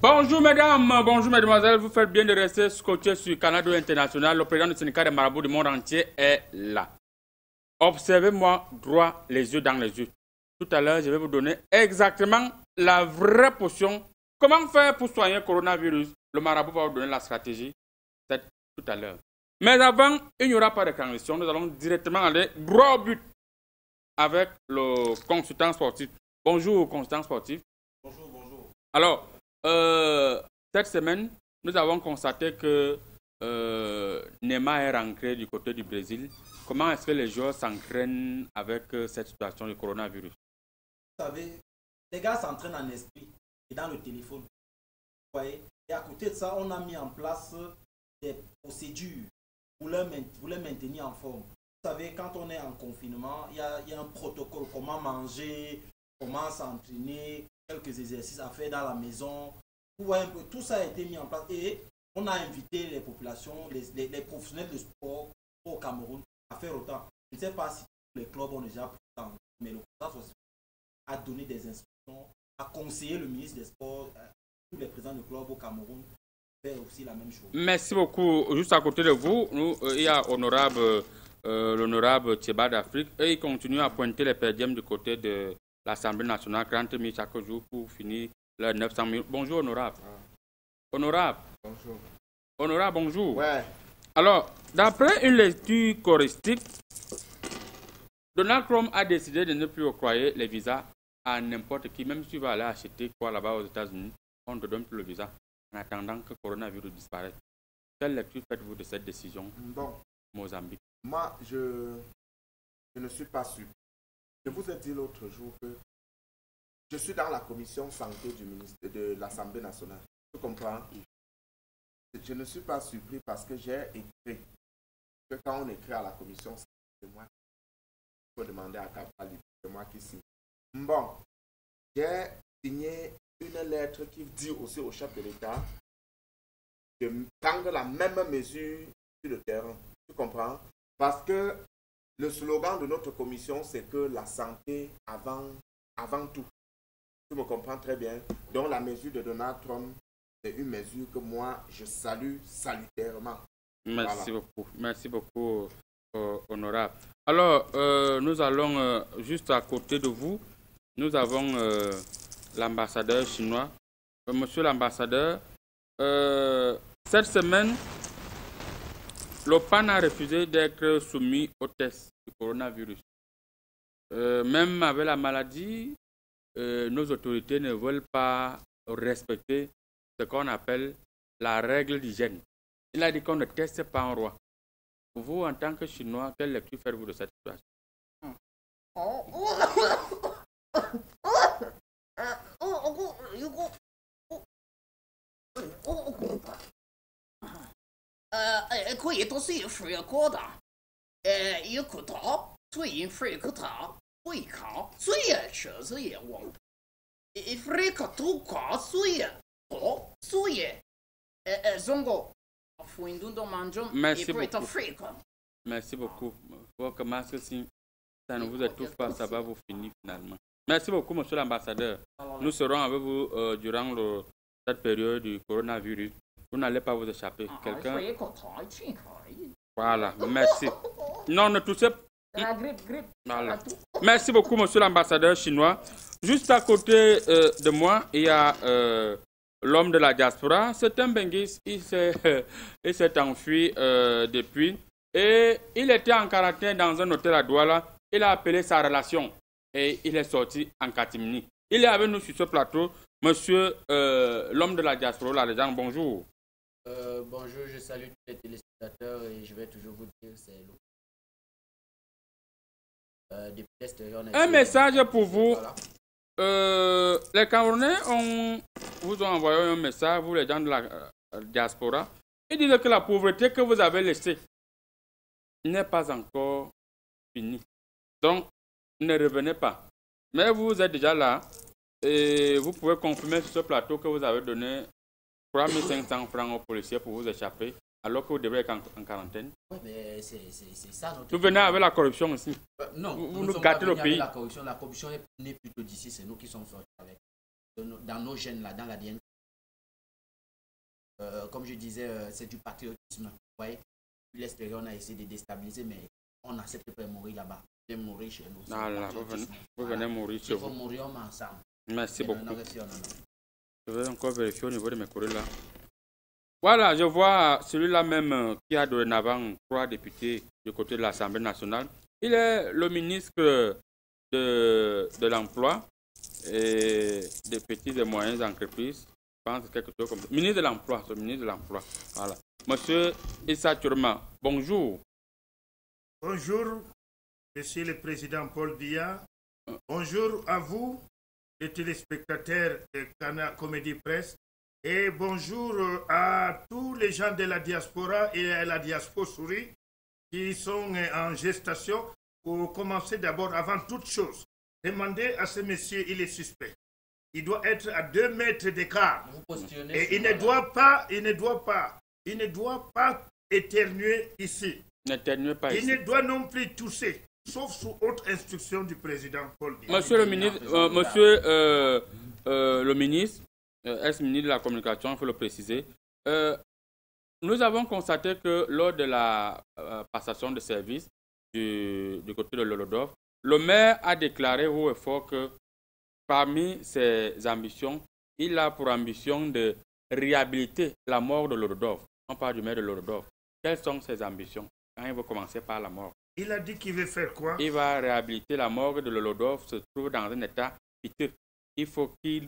Bonjour mesdames, bonjour mesdemoiselles, vous faites bien de rester scotché sur Canada International. Le président du syndicat des marabouts du monde entier est là. Observez-moi droit les yeux dans les yeux. Tout à l'heure, je vais vous donner exactement la vraie potion. Comment faire pour soigner le coronavirus? Le marabout va vous donner la stratégie. C'est tout à l'heure. Mais avant, il n'y aura pas de transition. Nous allons directement aller droit au but avec le consultant sportif. Bonjour, consultant sportif. Bonjour, bonjour. Alors, cette semaine, nous avons constaté que Neymar est rentré du côté du Brésil. Comment est-ce que les joueurs s'entraînent avec cette situation du coronavirus? Vous savez, les gars s'entraînent en esprit et dans le téléphone. Vous voyez? Et à côté de ça, on a mis en place des procédures pour les maintenir en forme. Vous savez, quand on est en confinement, il y a un protocole, comment manger, comment s'entraîner, quelques exercices à faire dans la maison. Vous voyez un peu, tout ça a été mis en place et on a invité les populations, les professionnels de sport au Cameroun à faire autant. Je ne sais pas si les clubs ont déjà pris le temps, mais le conseil a donné des instructions, a conseillé le ministre des Sports, tous les présidents de clubs au Cameroun, faire aussi la même chose. Merci beaucoup. Juste à côté de vous, il y a l'honorable Thieba d'Afrique et il continue à pointer les perdièmes du côté de l'Assemblée nationale, 30 000 chaque jour pour finir les 900 000. Bonjour, honorable. Honorable. Bonjour. Honorable, bonjour. Ouais. Alors, d'après une lecture choristique, Donald Trump a décidé de ne plus octroyer les visas à n'importe qui, même si tu vas aller acheter quoi là-bas aux États-Unis, on ne te donne plus le visa en attendant que le coronavirus disparaisse. Quelle lecture faites-vous de cette décision? Bon, Mozambique. moi, je ne suis pas sûr. Je vous ai dit l'autre jour que je suis dans la commission santé de l'Assemblée nationale. Tu comprends? Je ne suis pas surpris parce que j'ai écrit que quand on écrit à la commission santé, c'est moi qui faut demander à Kapali, c'est moi qui signe. Bon, j'ai signé une lettre qui dit aussi au chef de l'État de prendre la même mesure sur le terrain. Tu comprends? Parce que le slogan de notre commission, c'est que la santé avant tout. Tu me comprends très bien. Donc la mesure de Donald Trump, c'est une mesure que moi, je salue salutairement. Merci Voilà. beaucoup. Merci beaucoup, honorable. Alors, nous allons juste à côté de vous, nous avons l'ambassadeur chinois. Monsieur l'ambassadeur, cette semaine, l'OPAN a refusé d'être soumis au test du coronavirus. Même avec la maladie, nos autorités ne veulent pas respecter ce qu'on appelle la règle d'hygiène. Il a dit qu'on ne teste pas un roi. Vous, en tant que Chinois, quelle lecture faites-vous de cette situation? Merci beaucoup. Merci beaucoup. Faut que masque, si ça ne vous étouffe pas, ça va vous finir finalement. Merci beaucoup, monsieur l'ambassadeur. Nous serons avec vous durant cette période du coronavirus. Vous n'allez pas vous échapper. Quelqu'un? Voilà, merci. Non, ne touchez pas. Voilà. Merci beaucoup, monsieur l'ambassadeur chinois. Juste à côté de moi, il y a l'homme de la diaspora. C'est un Benguis. Il s'est enfui depuis. Et il était en quarantaine dans un hôtel à Douala. Il a appelé sa relation et il est sorti en catimini. Il est avec nous sur ce plateau. Monsieur l'homme de la diaspora, la légende, bonjour. Bonjour, je salue tous les téléspectateurs et je vais toujours vous dire c'est l'eau. Un message pour vous. Voilà. Les Camerounais vous ont envoyé un message, vous les gens de la diaspora. Ils disent que la pauvreté que vous avez laissée n'est pas encore finie. Donc, ne revenez pas. Mais vous êtes déjà là et vous pouvez confirmer sur ce plateau que vous avez donné 3 500 francs aux policiers pour vous échapper, alors que vous devez être en quarantaine. Oui, mais c'est ça notre... Vous venez avec la corruption aussi. Non, vous nous gâtez le pays. La corruption est née plutôt d'ici, c'est nous qui sommes sortis avec. Dans nos gènes, là, dans l'ADN. comme je disais, c'est du patriotisme. Vous voyez, l'extérieur, on a essayé de déstabiliser, mais on accepte pas de mourir là-bas. De mourir chez nous. Voilà, vous venez mourir chez vous. Il faut mourir ensemble. Merci beaucoup. Je vais encore vérifier au niveau de mes courriers là. Voilà, je vois celui-là même qui a dorénavant 3 députés du côté de l'Assemblée nationale. Il est le ministre de l'Emploi et des petites et moyennes entreprises. Je pense quelque chose comme ça. Ministre de l'Emploi, c'est le ministre de l'Emploi. Voilà. Monsieur Issa Turma, bonjour. Bonjour, Monsieur le Président Paul Biya. Bonjour à vous, les téléspectateurs de Canal Comédie Presse. Et bonjour à tous les gens de la diaspora et à la diaspora souris qui sont en gestation. Pour commencer d'abord, avant toute chose, demandez à ce monsieur, il est suspect. Il doit être à 2 mètres d'écart. Et il ne doit pas éternuer ici. N'éternuez pas ici. Il ne doit non plus tousser, sauf sous haute instruction du président Paul Biya. Monsieur le ministre, le ministre, ex-ministre de la Communication, il faut le préciser. Nous avons constaté que lors de la passation de service du côté de l'Olodov, le maire a déclaré haut et fort que parmi ses ambitions, il a pour ambition de réhabiliter la mort de l'Olodov. On parle du maire de l'Olodov. Quelles sont ses ambitions? Quand il va commencer par la mort. Il a dit qu'il veut faire quoi? Il va réhabiliter la mort de l'Olodov, se trouve dans un état piteux. Il faut qu'il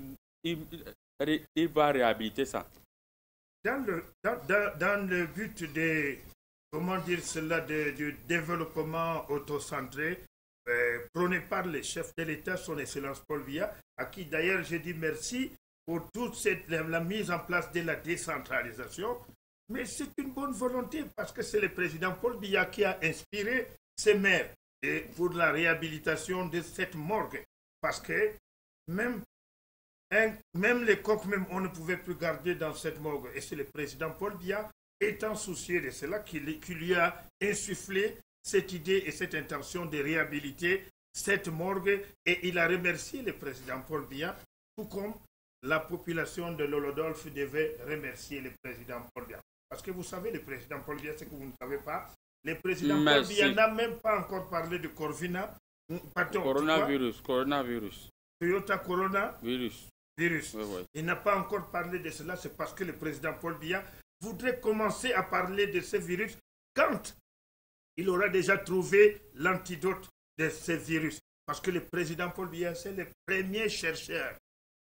va réhabiliter ça. Dans le but de, comment dire cela, du développement autocentré, prôné par le chef de l'État, son Excellence Paul Biya, à qui d'ailleurs j'ai dit merci pour toute la mise en place de la décentralisation. Mais c'est une bonne volonté parce que c'est le président Paul Biya qui a inspiré ces maires pour la réhabilitation de cette morgue. Parce que même les coqs, on ne pouvait plus garder dans cette morgue. Et c'est le président Paul Biya, étant soucieux de cela, qui lui a insufflé cette idée et cette intention de réhabiliter cette morgue. Et il a remercié le président Paul Biya, tout comme la population de l'Olodolf devait remercier le président Paul Biya. Parce que vous savez, le président Paul Biya, c'est que vous ne savez pas, le président Paul Biya n'a même pas encore parlé de Corona. Coronavirus. Toyota Coronavirus. Oui. Il n'a pas encore parlé de cela, c'est parce que le président Paul Biya voudrait commencer à parler de ce virus quand il aura déjà trouvé l'antidote de ce virus. Parce que le président Paul Biya, c'est le premier chercheur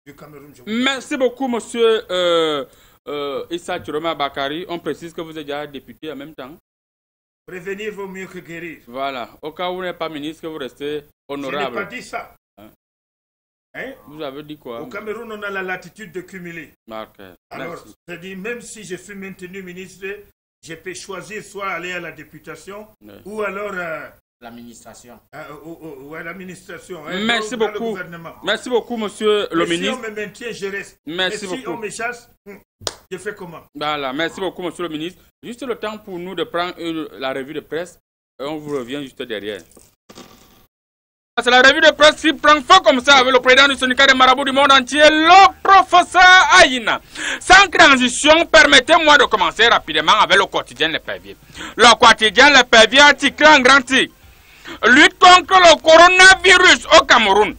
du Cameroun. Merci beaucoup, monsieur Issa Turma Bakari. On précise que vous êtes déjà député en même temps. Prévenir vaut mieux que guérir. Voilà. Au cas où vous n'êtes pas ministre, que vous restez honorable. Je n'ai pas dit ça. Hein? Vous avez dit quoi? Au Cameroun, on a la latitude de cumuler. Okay. Alors, c'est-à-dire, même si je suis maintenu ministre, je peux choisir soit aller à la députation ou alors l'administration. Ou à l'administration. Merci beaucoup. Merci beaucoup, monsieur le ministre. Si on me maintient, je reste. Merci beaucoup. Si on me chasse, je fais comment? Voilà, merci beaucoup, monsieur le ministre. Juste le temps pour nous de prendre la revue de presse. Et on vous revient juste derrière. C'est la revue de presse qui prend feu comme ça avec le président du syndicat des marabouts du monde entier, le professeur Aïna. Sans transition, permettez-moi de commencer rapidement avec le quotidien Les Perviers. Le quotidien Les Perviers article en grand titre. Lutte contre le coronavirus au Cameroun.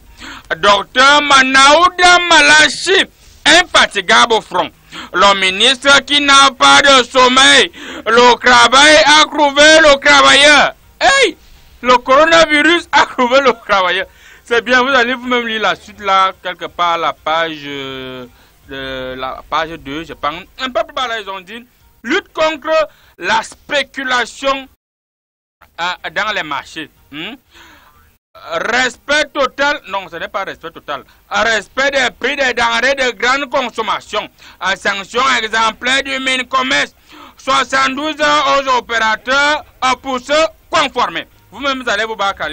Docteur Manaouda Malachi, infatigable au front. Le ministre qui n'a pas de sommeil. Le travail a trouvé le travailleur. Hey! Le coronavirus a trouvé le travailleur. C'est bien, vous allez vous-même lire la suite là, quelque part, la page 2, je pense. Un peu plus bas là, ils ont dit lutte contre la spéculation dans les marchés. Respect total, non, ce n'est pas respect total. Respect des prix des denrées de grande consommation. Sanction exemplaire du Minicommerce. 72 heures aux opérateurs pour se conformer. Vous-même, vous allez vous battre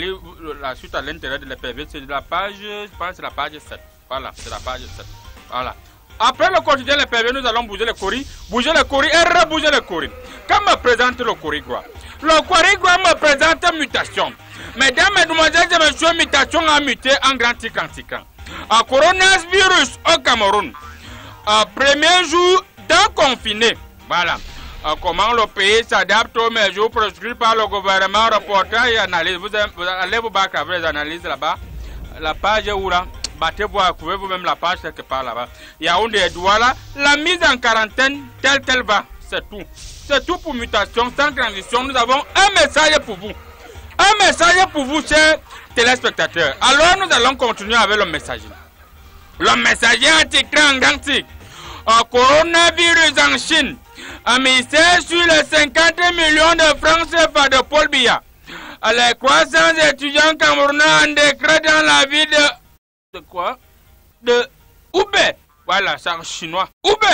la suite à l'intérieur de l'EPV. C'est la page, je pense, c'est la page 7. Voilà, c'est la page 7. Voilà. Après le quotidien l'EPV, nous allons bouger le courrier et rebouger le courrier. Quand me présente le Corigua? Le Corigua me présente mutation. Mesdames, mesdemoiselles et messieurs, mutation a muté en grand tican. Coronavirus au Cameroun. Premier jour étant confinés, voilà. Comment le pays s'adapte aux mesures prescrites par le gouvernement, reportage et analyse. Vous allez vous battre avec les analyses là-bas. La page où là, battez-vous, trouvez vous-même la page quelque part là-bas. Yaoundé Douala, la mise en quarantaine telle qu'elle va, c'est tout. C'est tout pour mutation, sans transition. Nous avons un message pour vous. Un message pour vous, chers téléspectateurs. Alors nous allons continuer avec le messager. Le messager a titré en grand titre. Coronavirus en Chine. Un ministère sur les 50 millions de francs CFA de Paul Biya. Les croissants étudiants camerounais en décret dans la ville de quoi? De Oubé. Voilà, c'est en chinois. Oubé.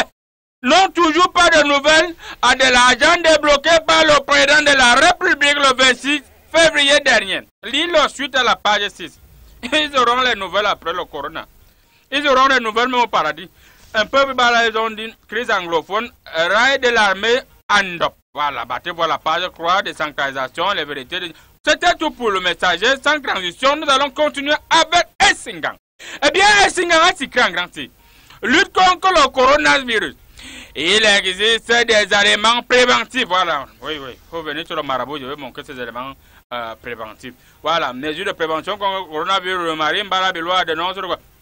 Non, toujours pas de nouvelles de l'argent débloqué par le président de la République le 26 février dernier. Lis-le suite à la page 6. Ils auront les nouvelles après le corona. Ils auront les nouvelles même au paradis. Un peu ils ont dit crise anglophone, rail de l'armée Andop. Voilà, battez-vous la page croix, décentralisation, les vérités. C'était tout pour le messager. Sans transition, nous allons continuer avec Essingang. Eh bien, Essingang a titré en grand titre. Lutte contre le coronavirus. Il existe des éléments préventifs. Voilà, oui, il faut venir sur le marabout, je vais montrer ces éléments préventifs. Voilà, mesures de prévention contre le coronavirus, le marine, Barabilois, dénonce.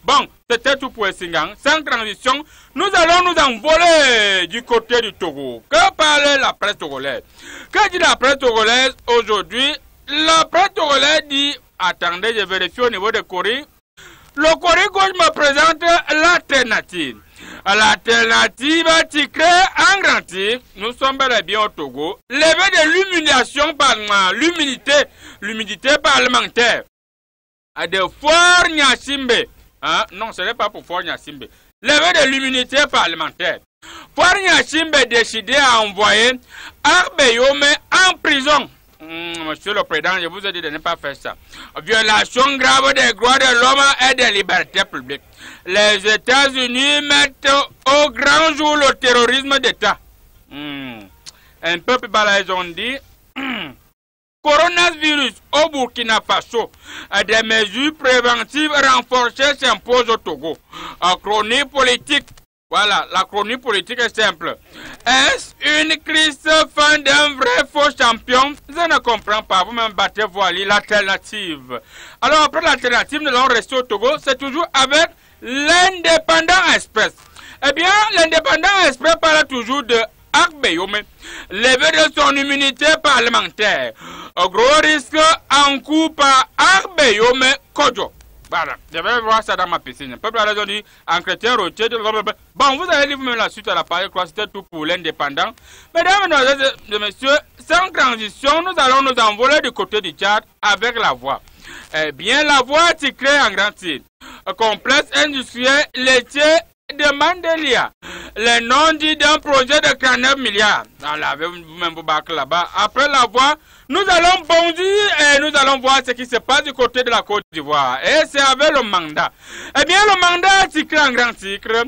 Bon, c'était tout pour Essingang. Sans transition, nous allons nous envoler du côté du Togo. Que parle la presse togolaise? Que dit la presse togolaise aujourd'hui? La presse togolaise dit, attendez, je vérifie au niveau de Corée. Le Corée gauche me présente l'alternative. L'alternative titrée en grand titre, nous sommes bel et bien au Togo. Lever de l'humiliation par l'humidité parlementaire. De Fort Nyasimbe. Hein? Non, ce n'est pas pour Fort Nyasimbe. Lever de l'immunité parlementaire. Fort Nyasimbe décidé à envoyer Arbeyome en prison. Monsieur le Président, je vous ai dit de ne pas faire ça. Violation grave des droits de l'homme et des libertés publiques. Les États-Unis mettent au grand jour le terrorisme d'État. Un peu plus bas, ils ont dit... Coronavirus au Burkina Faso. Des mesures préventives renforcées s'imposent au Togo. Chronique politique. Voilà, la chronique politique est simple. Est-ce une crise fin d'un vrai faux champion? Je ne comprends pas. Vous-même battez voilà l'alternative. Alors après l'alternative, nous allons rester au Togo. C'est toujours avec l'Indépendant Express. Eh bien, l'Indépendant Express parle toujours de Arbeyome, levé de son immunité parlementaire. Gros risque en cours par Arbeyome Kodjo. Voilà, je vais voir ça dans ma piscine. Peuple a raison dit, entretien routier. Bon, vous allez lire vous-même la suite à la page, je crois que c'était tout pour l'Indépendant. Mesdames, mesdemoiselles et messieurs, sans transition, nous allons nous envoler du côté du Tchad avec la voix. Eh bien, la voix titrée en grand titre. Complexe industriel laitier de Mandelia. Le nom dit d'un projet de 49 milliards. Vous-même vous bac là-bas. Après la voix, nous allons bondir et nous allons voir ce qui se passe du côté de la Côte d'Ivoire. Et c'est avec le mandat. Eh bien, le mandat titré en grand titre.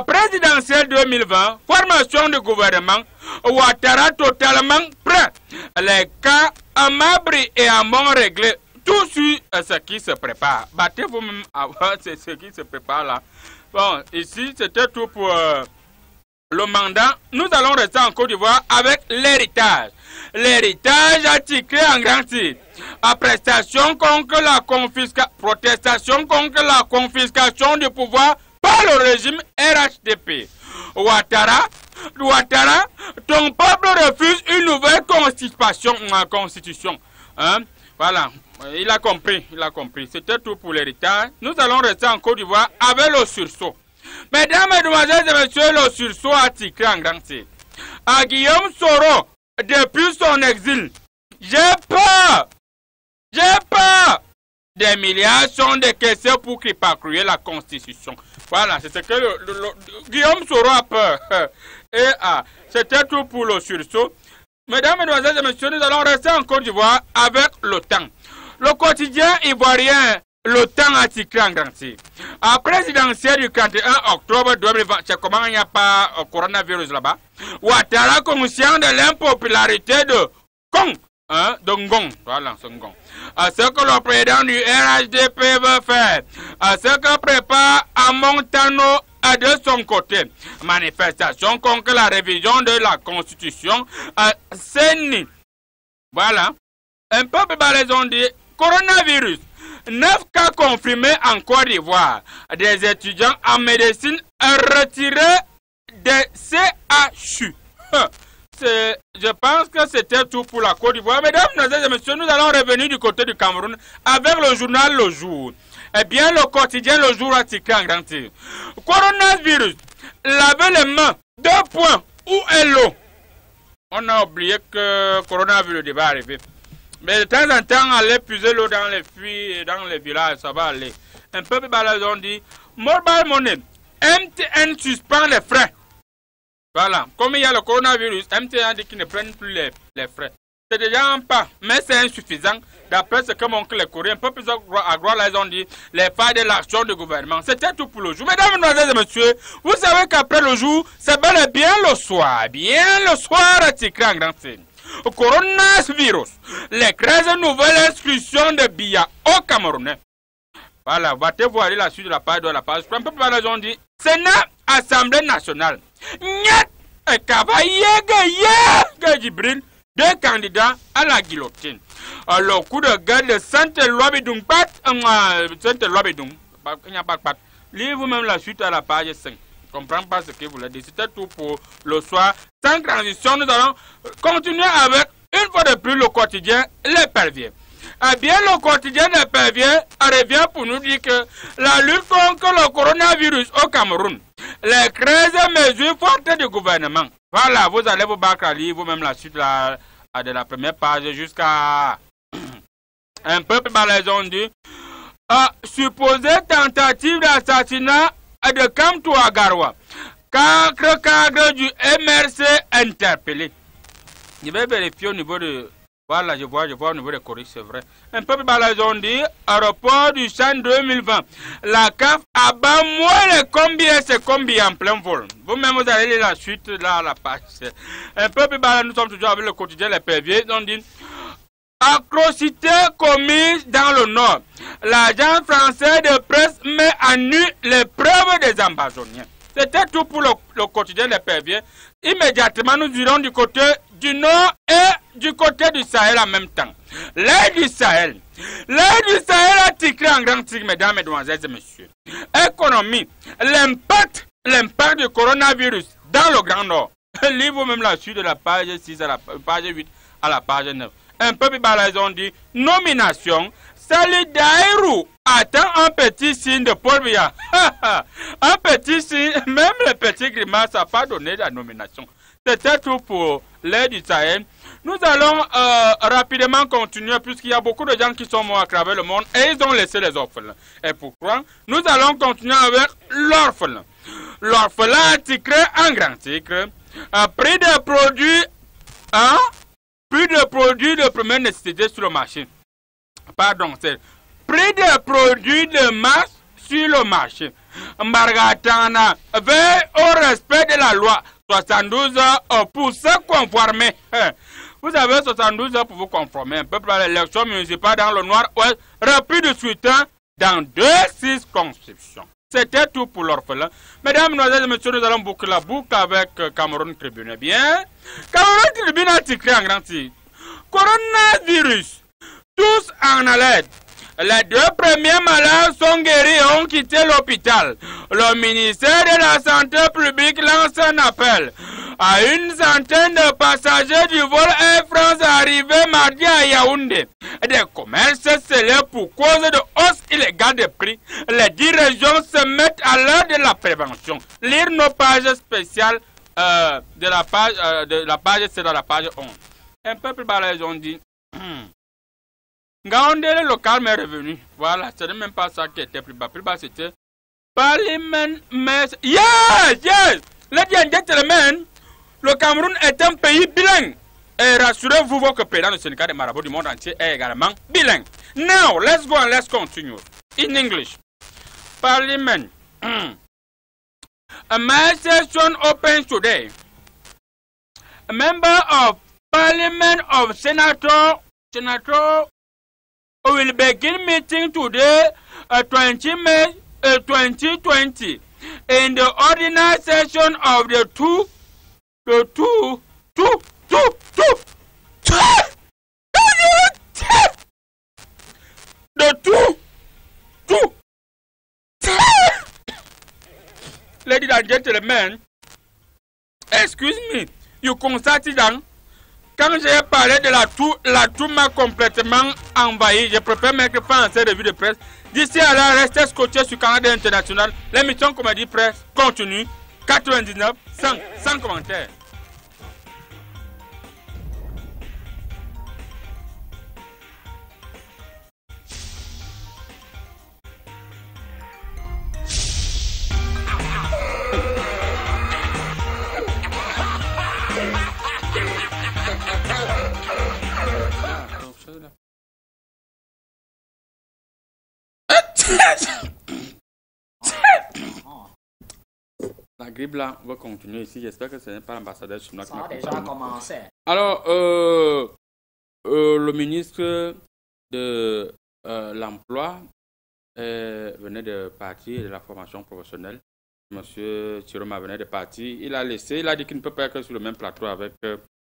Présidentiel 2020, formation du gouvernement. Ouattara totalement prêt. Les cas à Mabri et à Mont réglés. Tout sur ce qui se prépare. Battez vous-même à voir ce qui se prépare là. Bon, ici, c'était tout pour le mandat. Nous allons rester en Côte d'Ivoire avec l'héritage. L'héritage a titré en grand titre. Protestation contre la confiscation du pouvoir par le régime RHDP. Ouattara, ton peuple refuse une nouvelle constitution. Hein? Voilà. Il a compris. C'était tout pour l'héritage. Nous allons rester en Côte d'Ivoire avec le sursaut. Mesdames, mesdemoiselles et messieurs, le sursaut a titré en grand titre. À Guillaume Soro, depuis son exil, j'ai peur des milliards sont décaissés pour cripacrouiller la Constitution. Voilà, c'est ce que Guillaume Soro a peur. Et c'était tout pour le sursaut. Mesdames, mesdemoiselles et messieurs, nous allons rester en Côte d'Ivoire avec le temps. Le quotidien ivoirien, le temps a titré en grand titre. À présidentielle du 31 octobre 2020, c'est comment il n'y a pas coronavirus là-bas. Ouattara conscient de l'impopularité de Kong, de Ngong, voilà, c'est Ngong. À ce que le président du RHDP veut faire, à ce que prépare à Montano de son côté. Manifestation contre la révision de la Constitution. CENI. Voilà. Un peuple balais ont dit coronavirus. 9 cas confirmés en Côte d'Ivoire. Des étudiants en médecine retirés des CHU. Je pense que c'était tout pour la Côte d'Ivoire. Mesdames, et messieurs, nous allons revenir du côté du Cameroun avec le journal Le Jour. Eh bien, le quotidien Le Jour a titré en grand titre. Coronavirus, lavez les mains, 2 points, où est l'eau? On a oublié que coronavirus va arriver. Mais de temps en temps, aller puiser l'eau dans les puits et dans les villages, ça va aller. Un peu plus bas, ils ont dit, mobile money, MTN suspend les frais. Voilà, comme il y a le coronavirus, MTN dit qu'ils ne prennent plus les frais. C'est déjà un pas, mais c'est insuffisant. D'après ce que mon oncle les courriers, un peu plus à droite, là, ils ont dit les failles de l'action du gouvernement. C'était tout pour le jour. Mesdames, mesdemoiselles et messieurs, vous savez qu'après le jour, c'est bel et bien le soir. Bien le soir, titré en grand signe. Coronavirus, les 13 nouvelles inscriptions de billets au Camerounais. Voilà, vous allez voir la suite de la page. Un peu plus bas, ils ont dit Sénat, Assemblée nationale. Nyat, Jibril, 2 candidats à la guillotine. Le coup de gueule de Sainte-Loi-Bidung, il n'y a pas de patte. Lisez vous-même la suite à la page 5. Je ne comprends pas ce que vous l'avez dit. C'était tout pour le soir. Sans transition, nous allons continuer avec, une fois de plus, le quotidien Les Perviers. Eh bien, le quotidien Les Perviers revient pour nous dire que la lutte contre le coronavirus au Cameroun, les 13 mesures fortes du gouvernement. Voilà, vous allez vous battre à lire vous-même la suite de la première page jusqu'à un peu plus bas, les ont dit. Supposée tentative d'assassinat de Kamtou Agarwa. 4 cadres du MRC interpellés. Je vais vérifier au niveau de... Voilà, je vois au niveau des choristes, c'est vrai. Un peu plus bas, ils ont dit, aéroport du Chan 2020. La CAF abat moins les combien, c'est combien en plein vol. Vous-même, vous allez lire la suite, là, à la page. Un peu plus bas, nous sommes toujours avec le quotidien Les Perviers. Ils ont dit, atrocité commise dans le Nord. L'agent français de presse met à nu les preuves des Amazoniens. C'était tout pour le quotidien Les Perviers. Immédiatement, nous irons du côté du Nord et du côté du Sahel en même temps. L'aide du Sahel. L'aide du Sahel a titré en grand titre, mesdames, mesdemoiselles et messieurs. Économie. L'impact du coronavirus dans le Grand Nord. Lisez vous-même la suite de la page 6 à la page 8 à la page 9. Un peu plus bas, ils ont dit nomination. Sali Daïrou attend un petit signe de Paul Biya. Un petit signe, même le petit grimace n'a pas donné la nomination. C'était tout pour l'aide du Sahel. Nous allons rapidement continuer puisqu'il y a beaucoup de gens qui sont morts à travers le monde et ils ont laissé les orphelins. Et pourquoi? Nous allons continuer avec l'orphelin. L'orphelin a titré un grand titre. Prix des produits, prix de produits de première nécessité sur le marché. Pardon, c'est prix des produits de masse sur le marché. Margatana veille au respect de la loi. 72 heures pour se conformer. Vous avez 72 heures pour vous conformer. Un peu pour l'élection municipale dans le Nord-Ouest, repris de scrutin dans 2 circonscriptions. C'était tout pour l'orphelin. Mesdames, mesdemoiselles et messieurs, nous allons boucler la boucle avec Cameroun Tribune. Bien, Cameroun Tribune a titré en grand titre. Coronavirus, tous en alerte. Les 2 premiers malades sont guéris et ont quitté l'hôpital. Le ministère de la Santé publique lance un appel à une centaine de passagers du vol Air France arrivés mardi à Yaoundé. Des commerces scellés pour cause de hausse illégale des prix. Les 10 régions se mettent à l'heure de la prévention. Lire nos pages spéciales de la page, c'est dans la page 11. Un peu plus bas, ils ont dit... Gaondé, le calme est revenu. Voilà, ce n'est même pas ça qui était plus bas. Plus bas, c'était Parliament. Yes! Ladies and gentlemen, le Cameroun est un pays bilingue. Et rassurez-vous, votre président du syndicat des marabouts du monde entier est également bilingue. Now, let's go and let's continue. In English. Parliament. A mass session opens today. A member of Parliament of Senator will begin meeting today, 20 May 2020, in the ordinary session of the Ladies and gentlemen, excuse me, you constatent that quand j'ai parlé de la tour m'a complètement envahi. Je préfère mettre fin à cette revue de presse. D'ici à là, restez scotchés sur Canada International. L'émission Comédie Presse continue. 99, 100 commentaires. La grippe là va continuer ici. J'espère que ce n'est pas l'ambassadeur chinois qui Ça a déjà commencé. Alors, le ministre de l'Emploi venait de partir, de la formation professionnelle. Monsieur Chiroma venait de partir. Il a dit qu'il ne peut pas être sur le même plateau avec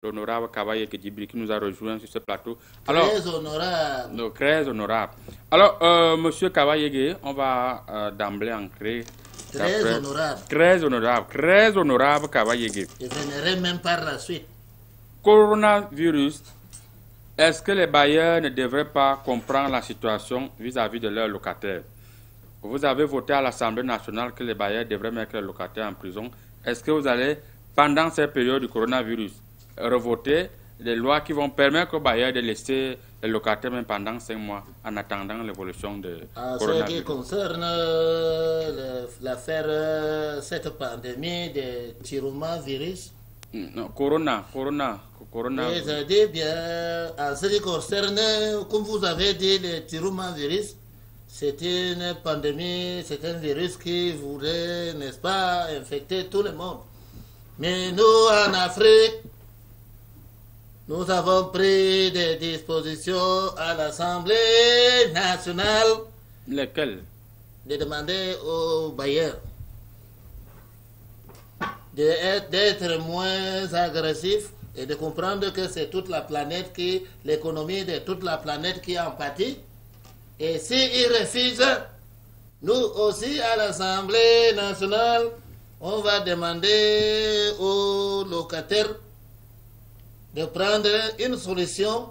l'honorable Kavaye Kedibri qui nous a rejoint sur ce plateau. Alors, Très honorable. Très honorable. Alors, monsieur Kavaye, on va d'emblée entrer. Très honorable. Très honorable Kavaye. Je viendrai même par la suite. Coronavirus, est-ce que les bailleurs ne devraient pas comprendre la situation vis-à-vis de leurs locataires? Vous avez voté à l'Assemblée nationale que les bailleurs devraient mettre les locataires en prison. Est-ce que vous allez, pendant cette période du coronavirus, revoter des lois qui vont permettre aux bailleurs de laisser les locataires même pendant 5 mois en attendant l'évolution de coronavirus? Ce qui concerne l'affaire, cette pandémie de coronavirus, Corona. C'est-à-dire bien, en ce qui concerne, comme vous avez dit, le coronavirus, c'est une pandémie, c'est un virus qui voudrait, n'est-ce pas, infecter tout le monde. Mais nous, en Afrique, nous avons pris des dispositions à l'Assemblée nationale. Lesquelles? De demander aux bailleurs d'être moins agressifs et de comprendre que c'est toute la planète l'économie de toute la planète qui en pâtit. Et s'ils refusent, nous aussi à l'Assemblée nationale, on va demander aux locataires de prendre une solution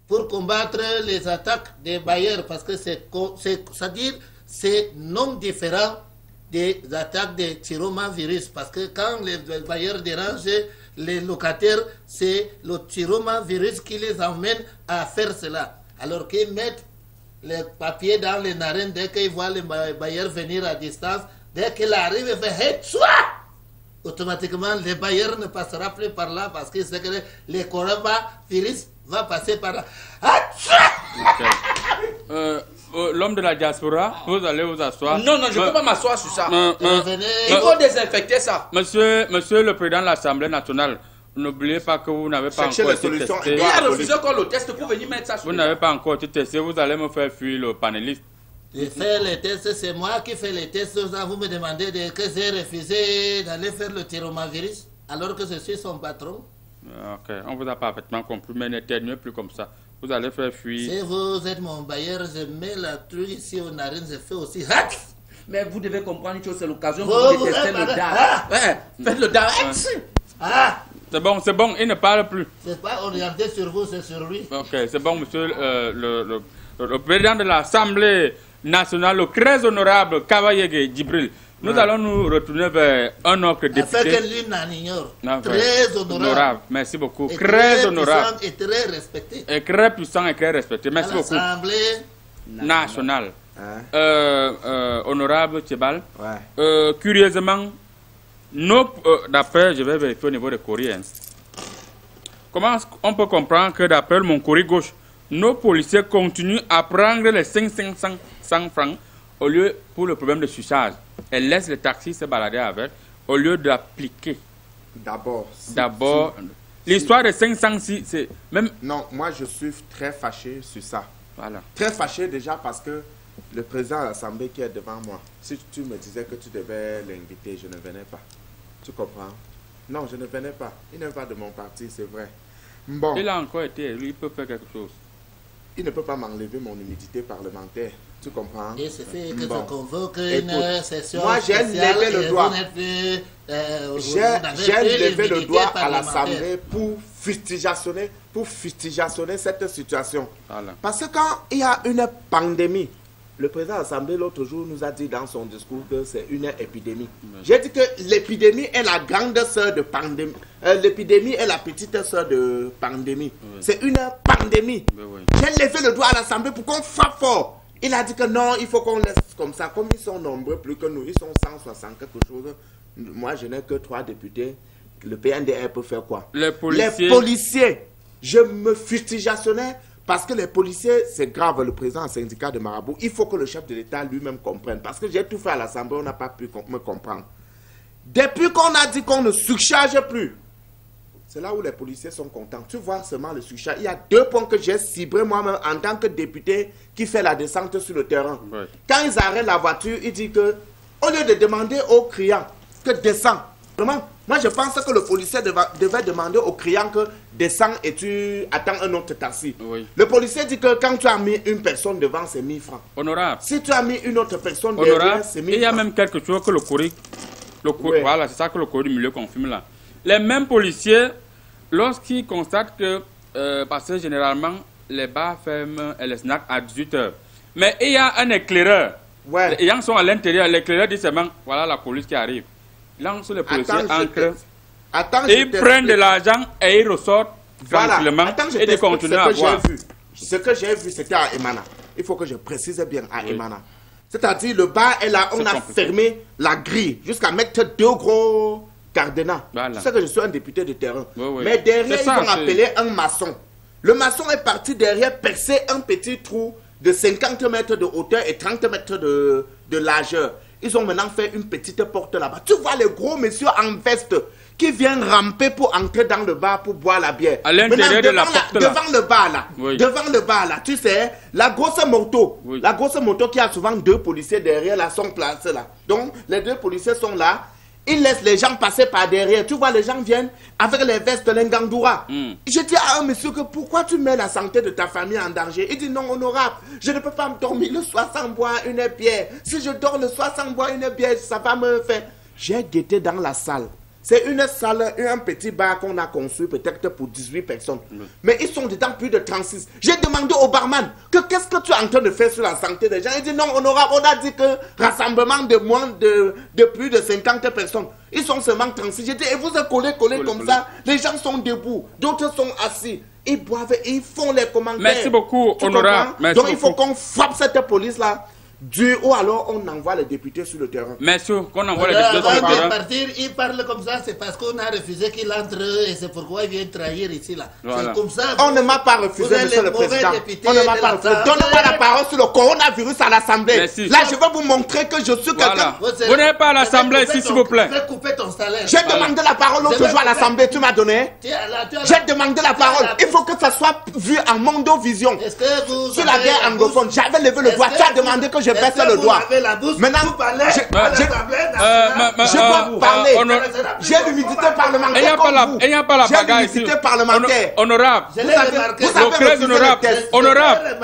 pour combattre les attaques des bailleurs, parce que c'est-à-dire c'est non différent des attaques de coronavirus, parce que quand les bailleurs dérangent les locataires, c'est le coronavirus qui les emmène à faire cela. Alors qu'ils mettent les papiers dans les narines dès qu'ils voient les bailleurs venir à distance, dès qu'il arrive, il fait automatiquement, les bailleurs ne passera plus par là parce que c'est que le coronavirus va passer par là. L'homme de la diaspora, vous allez vous asseoir. Non, je ne peux pas m'asseoir sur ça. Il faut désinfecter ça. Monsieur le président de l'Assemblée nationale, n'oubliez pas que vous n'avez pas encore été testé. Il a refusé encore le test pour venir mettre ça sur. Vous n'avez pas encore été testé, vous allez me faire fuir le panéliste. Je fais les tests, c'est moi qui fais les tests. Vous me demandez que j'ai refusé d'aller faire le coronavirus alors que je suis son patron. Ok, on vous a parfaitement compris, mais n'éternuez plus comme ça. Vous allez faire fuir. Si vous êtes mon bailleur, je mets la truc ici aux narines, je fais aussi. Mais vous devez comprendre une chose, c'est l'occasion pour vous de tester le DA. Faites le DA. C'est bon, il ne parle plus. C'est pas orienté sur vous, c'est sur lui. Ok, c'est bon, monsieur le président de l'Assemblée nationale, le très honorable Kavaye Djibril. Nous allons nous retourner vers un autre député. Afin que lui n'en ignore. Très honorable. Merci beaucoup. Et très honorable. Et très respecté. Et très puissant et très respecté. Merci beaucoup. L'Assemblée nationale. Honorable Tchébal. Ouais. Curieusement, d'après, je vais vérifier au niveau des courriers. Comment on peut comprendre que d'après mon courrier gauche, nos policiers continuent à prendre les 500 francs au lieu pour le problème de suçage. Elles laissent les taxis se balader avec au lieu d'appliquer. D'abord. L'histoire de 500, c'est même... Non, moi je suis très fâché sur ça. Voilà. Très fâché déjà parce que Le président de l'Assemblée qui est devant moi, si tu me disais que tu devais l'inviter, je ne venais pas. Tu comprends? Non, je ne venais pas. Il n'est pas de mon parti, c'est vrai. Bon. Il a encore été élu, il peut faire quelque chose. Il ne peut pas m'enlever mon humidité parlementaire. Tu comprends? Et c'est fait que bon. tu convoques Écoute, une session moi, j'ai levé le doigt. J'ai levé le doigt à l'Assemblée pour fustigationner cette situation. Voilà. Parce que quand il y a une pandémie, le président de l'Assemblée l'autre jour nous a dit dans son discours que c'est une épidémie. J'ai dit que l'épidémie est la grande sœur de pandémie. L'épidémie est la petite sœur de pandémie. Oui. C'est une pandémie. Oui. J'ai levé le doigt à l'Assemblée pour qu'on frappe fort. Il a dit que non, il faut qu'on laisse comme ça. Comme ils sont nombreux, plus que nous, ils sont 160 quelque chose. Moi, je n'ai que 3 députés. Le PNDR peut faire quoi? Les policiers, je me fustigationnais parce que les policiers, c'est grave. Le président du syndicat de Marabout, il faut que le chef de l'État lui-même comprenne. Parce que j'ai tout fait à l'Assemblée, on n'a pas pu me comprendre. Depuis qu'on a dit qu'on ne surcharge plus, c'est là où les policiers sont contents. Tu vois seulement le surcharge. Il y a 2 points que j'ai ciblés moi-même en tant que député qui fait la descente sur le terrain. Ouais. Quand ils arrêtent la voiture, ils disent que, au lieu de demander aux clients que descend, vraiment, moi je pense que le policier devait demander aux clients que descend et tu attends un autre taxi. Oui. Le policier dit que quand tu as mis une personne devant, c'est 1000 francs. Honorable. Si tu as mis une autre personne derrière, c'est 1000 francs. Il y a même quelque chose que le Corée, oui. Voilà, c'est ça que le Corée du milieu confirme là. Les mêmes policiers, lorsqu'ils constatent que, parce que généralement, les bars ferment et les snacks à 18h. Mais il y a un éclaireur. Ouais. Les gens sont à l'intérieur. L'éclaireur dit seulement, voilà la police qui arrive. Là, les policiers entrent. Ils prennent de l'argent et ils ressortent tranquillement et ils continuent à boire. Ce que j'ai vu, c'était à Emana. Il faut que je précise bien à Emana. C'est-à-dire, le bar est là, on a fermé la grille jusqu'à mettre 2 gros Cardena. Voilà. Tu sais que je suis un député de terrain. Oui, oui. Mais derrière, ils ont appelé un maçon. Le maçon est parti derrière percer un petit trou de 50 mètres de hauteur et 30 mètres de largeur. Ils ont maintenant fait une petite porte là-bas. Tu vois les gros messieurs en veste qui viennent ramper pour entrer dans le bar pour boire la bière. À l'intérieur de la porte là. Devant le bar là. Oui. Devant le bar là. Tu sais, la grosse moto. Oui. La grosse moto qui a souvent 2 policiers derrière là sont placés là. Donc, les 2 policiers sont là. Ils laissent les gens passer par derrière. Tu vois, les gens viennent avec les vestes Lengandoura. Je dis à un monsieur que pourquoi tu mets la santé de ta famille en danger? Il dit non, honorable, je ne peux pas me dormir le soir sans boire une bière. Si je dors le soir sans boire une bière, ça va me faire... J'ai guetté dans la salle. C'est une salle, un petit bar qu'on a conçu peut-être pour 18 personnes. Mais ils sont dedans plus de 36. J'ai demandé au barman que qu'est-ce que tu es en train de faire sur la santé des gens. Il dit non, honorable, on a dit que rassemblement de moins de plus de 50 personnes. Ils sont seulement 36. J'ai dit, et vous êtes collés comme ça. Les gens sont debout, d'autres sont assis. Ils boivent et ils font les commentaires. Merci beaucoup, honorable. Merci Donc il faut qu'on frappe cette police-là. Ou alors on envoie les députés sur le terrain. Merci, qu'on envoie les députés sur le terrain. Partir, il parle comme ça, c'est parce qu'on a refusé qu'il entre et c'est pourquoi il vient trahir ici là. Voilà. C'est comme ça. On ne m'a pas refusé, monsieur le président. On ne m'a pas refusé. Donnez-moi la parole sur le coronavirus à l'Assemblée. Là, je vais vous montrer que je suis quelqu'un. Vous n'êtes pas à l'Assemblée ici, s'il vous plaît. Couper ton salaire. J'ai demandé la parole l'autre jour à l'Assemblée, tu m'as donné. J'ai demandé la parole. Il faut que ça soit vu en Mondovision. Sur la guerre anglophone, j'avais levé le doigt. Tu as demandé que je baisse le doigt. Maintenant, je dois parler. J'ai l'humidité parlementaire. Il n'y a pas la bagarre ici. Honorable.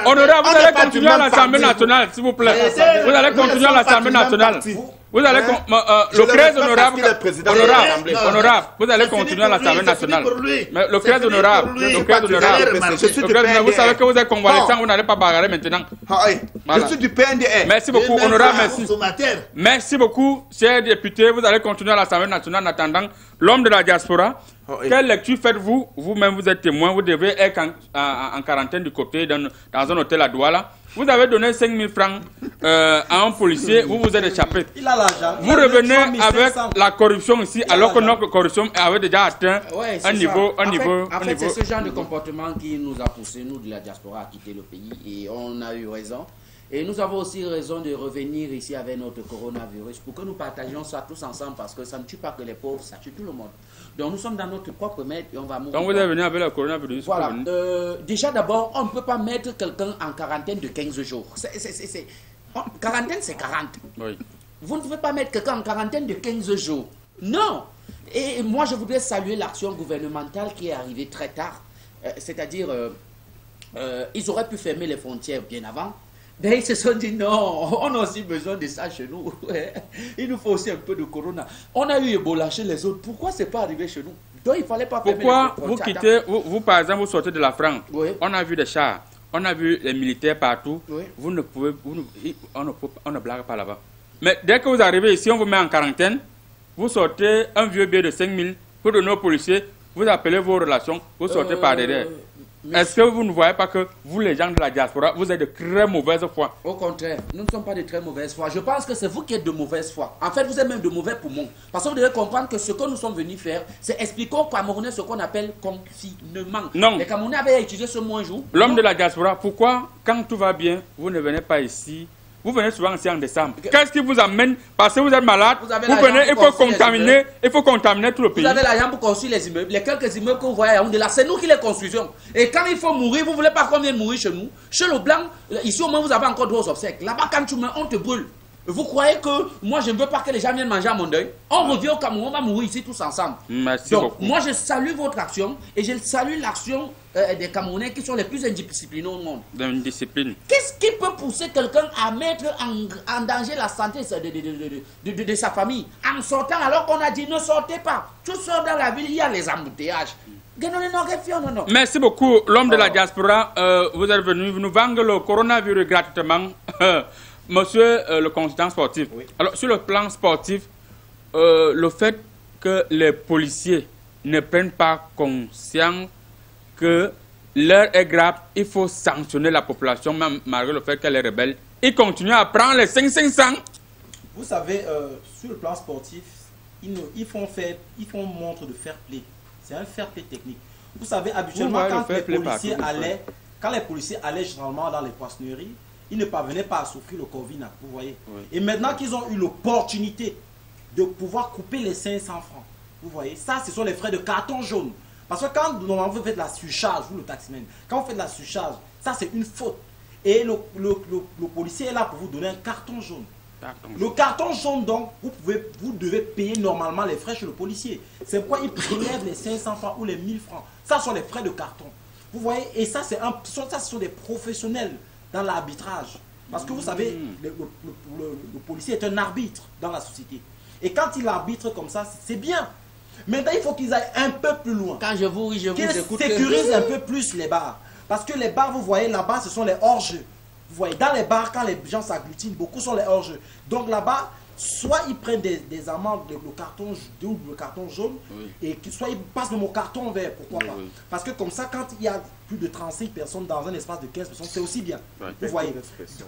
Honorable, vous allez continuer à l'Assemblée nationale, s'il vous plaît. Vous allez continuer à l'Assemblée nationale. Vous allez le CRES honorable, vous allez continuer à l'Assemblée nationale. Mais le CRES honorable, vous savez que vous êtes convalescent, vous n'allez pas bagarrer maintenant. Je suis du PNDR. Merci beaucoup, honorable, merci. Merci beaucoup, chers députés, vous allez continuer à l'Assemblée nationale en attendant l'homme de la diaspora. Quelle lecture faites-vous? Vous-même, vous êtes témoin, vous devez être en quarantaine du côté dans un hôtel à Douala. Vous avez donné 5 000 francs à un policier, vous vous êtes échappé. Il a l'argent. Vous revenez avec la corruption ici, alors que notre corruption avait déjà atteint un niveau. En fait, c'est ce genre de comportement qui nous a poussé, nous de la diaspora, à quitter le pays. Et on a eu raison. Et nous avons aussi raison de revenir ici avec notre coronavirus pour que nous partagions ça tous ensemble parce que ça ne tue pas que les pauvres, ça tue tout le monde. Donc nous sommes dans notre propre maître et on va mourir. Donc vous êtes venu avec le coronavirus. Voilà. Déjà d'abord, on ne peut pas mettre quelqu'un en quarantaine de 15 jours. Quarantaine, c'est 40. Oui. Vous ne pouvez pas mettre quelqu'un en quarantaine de 15 jours. Non. Et moi, je voudrais saluer l'action gouvernementale qui est arrivée très tard. C'est-à-dire, ils auraient pu fermer les frontières bien avant. Mais ils se sont dit non, on a aussi besoin de ça chez nous. Il nous faut aussi un peu de corona. On a eu Ebola chez les autres. Pourquoi c'est pas arrivé chez nous? Donc il fallait pas fermer Pourquoi les vous frontières. quittez, vous par exemple, vous sortez de la France, Oui. on a vu des chars, on a vu les militaires partout, Oui. vous ne pouvez, on ne blague pas là-bas. Mais dès que vous arrivez ici, on vous met en quarantaine, vous sortez un vieux billet de 5 000 pour donner aux policiers, vous appelez vos relations, vous sortez par derrière. Est-ce que vous ne voyez pas que vous, les gens de la diaspora, vous êtes de très mauvaise foi? Au contraire, nous ne sommes pas de très mauvaise foi. Je pense que c'est vous qui êtes de mauvaise foi. En fait, vous êtes même de mauvais poumons. Parce que vous devez comprendre que ce que nous sommes venus faire, c'est expliquer aux Camerounais ce qu'on appelle confinement. Non. Les Camerounais avaient utilisé ce mot un jour. L'homme de la diaspora, pourquoi, quand tout va bien, vous ne venez pas ici? Vous venez souvent ici en décembre. Qu'est-ce qui vous amène? Parce que vous êtes malade, Vous avez vous l'argent venez, pour construire il faut contaminer tout le pays. Vous avez l'argent pour construire les immeubles. Les quelques immeubles que vous voyez à Yaoundé là, c'est nous qui les construisons. Et quand il faut mourir, vous ne voulez pas qu'on vienne mourir chez nous. Chez le blanc, ici au moins vous avez encore droit aux obsèques. Là-bas, quand tu meurs, on te brûle. Vous croyez que moi je ne veux pas que les gens viennent manger à mon deuil? On revient au Cameroun, on va mourir ici tous ensemble. Merci Donc, beaucoup. moi je salue votre action et je salue l'action des Camerounais qui sont les plus indisciplinés au monde. D'une discipline. Qu'est-ce qui peut pousser quelqu'un à mettre en danger la santé de sa famille en sortant alors qu'on a dit ne sortez pas? Tu sors dans la ville, il y a les embouteillages. Non. Merci beaucoup, l'homme de la diaspora. Vous êtes venu nous vendre le coronavirus gratuitement. Monsieur le consultant sportif. Oui. Alors, sur le plan sportif, le fait que les policiers ne prennent pas conscience que l'heure est grave, il faut sanctionner la population, même malgré le fait qu'elle est rebelle. Ils continuent à prendre les 500. Vous savez, sur le plan sportif, ils font montre de fair play. C'est un fair play technique. Vous savez, habituellement, quand les policiers allaient généralement dans les poissonneries, ils ne parvenaient pas à souffrir le Covid, vous voyez. Oui. Et maintenant qu'ils ont eu l'opportunité de pouvoir couper les 500 francs, vous voyez, ça, ce sont les frais de carton jaune. Parce que quand normalement vous faites la surcharge, vous le taximan, quand vous faites la surcharge, ça c'est une faute. Et le policier est là pour vous donner un carton jaune. Le carton jaune, donc, vous devez payer normalement les frais chez le policier. C'est pourquoi il prélève les 500 francs ou les 1000 francs. Ça sont les frais de carton. Vous voyez, et ça, ce sont des professionnels dans l'arbitrage. Parce que vous savez, le policier est un arbitre dans la société. Et quand il arbitre comme ça, c'est bien. Maintenant, il faut qu'ils aillent un peu plus loin. Quand je vous Qu'ils écoute. sécurisent un peu plus les bars. Parce que les bars, vous voyez, là-bas, ce sont les hors-jeux. Vous voyez, dans les bars, quand les gens s'agglutinent, beaucoup sont les hors-jeux. Donc là-bas, soit ils prennent des amendes, le carton jaune, oui. Et soit ils passent même au carton vert, pourquoi pas. Oui. Parce que comme ça, quand il y a plus de 35 personnes dans un espace de 15 personnes, c'est aussi bien. Oui. Vous voyez.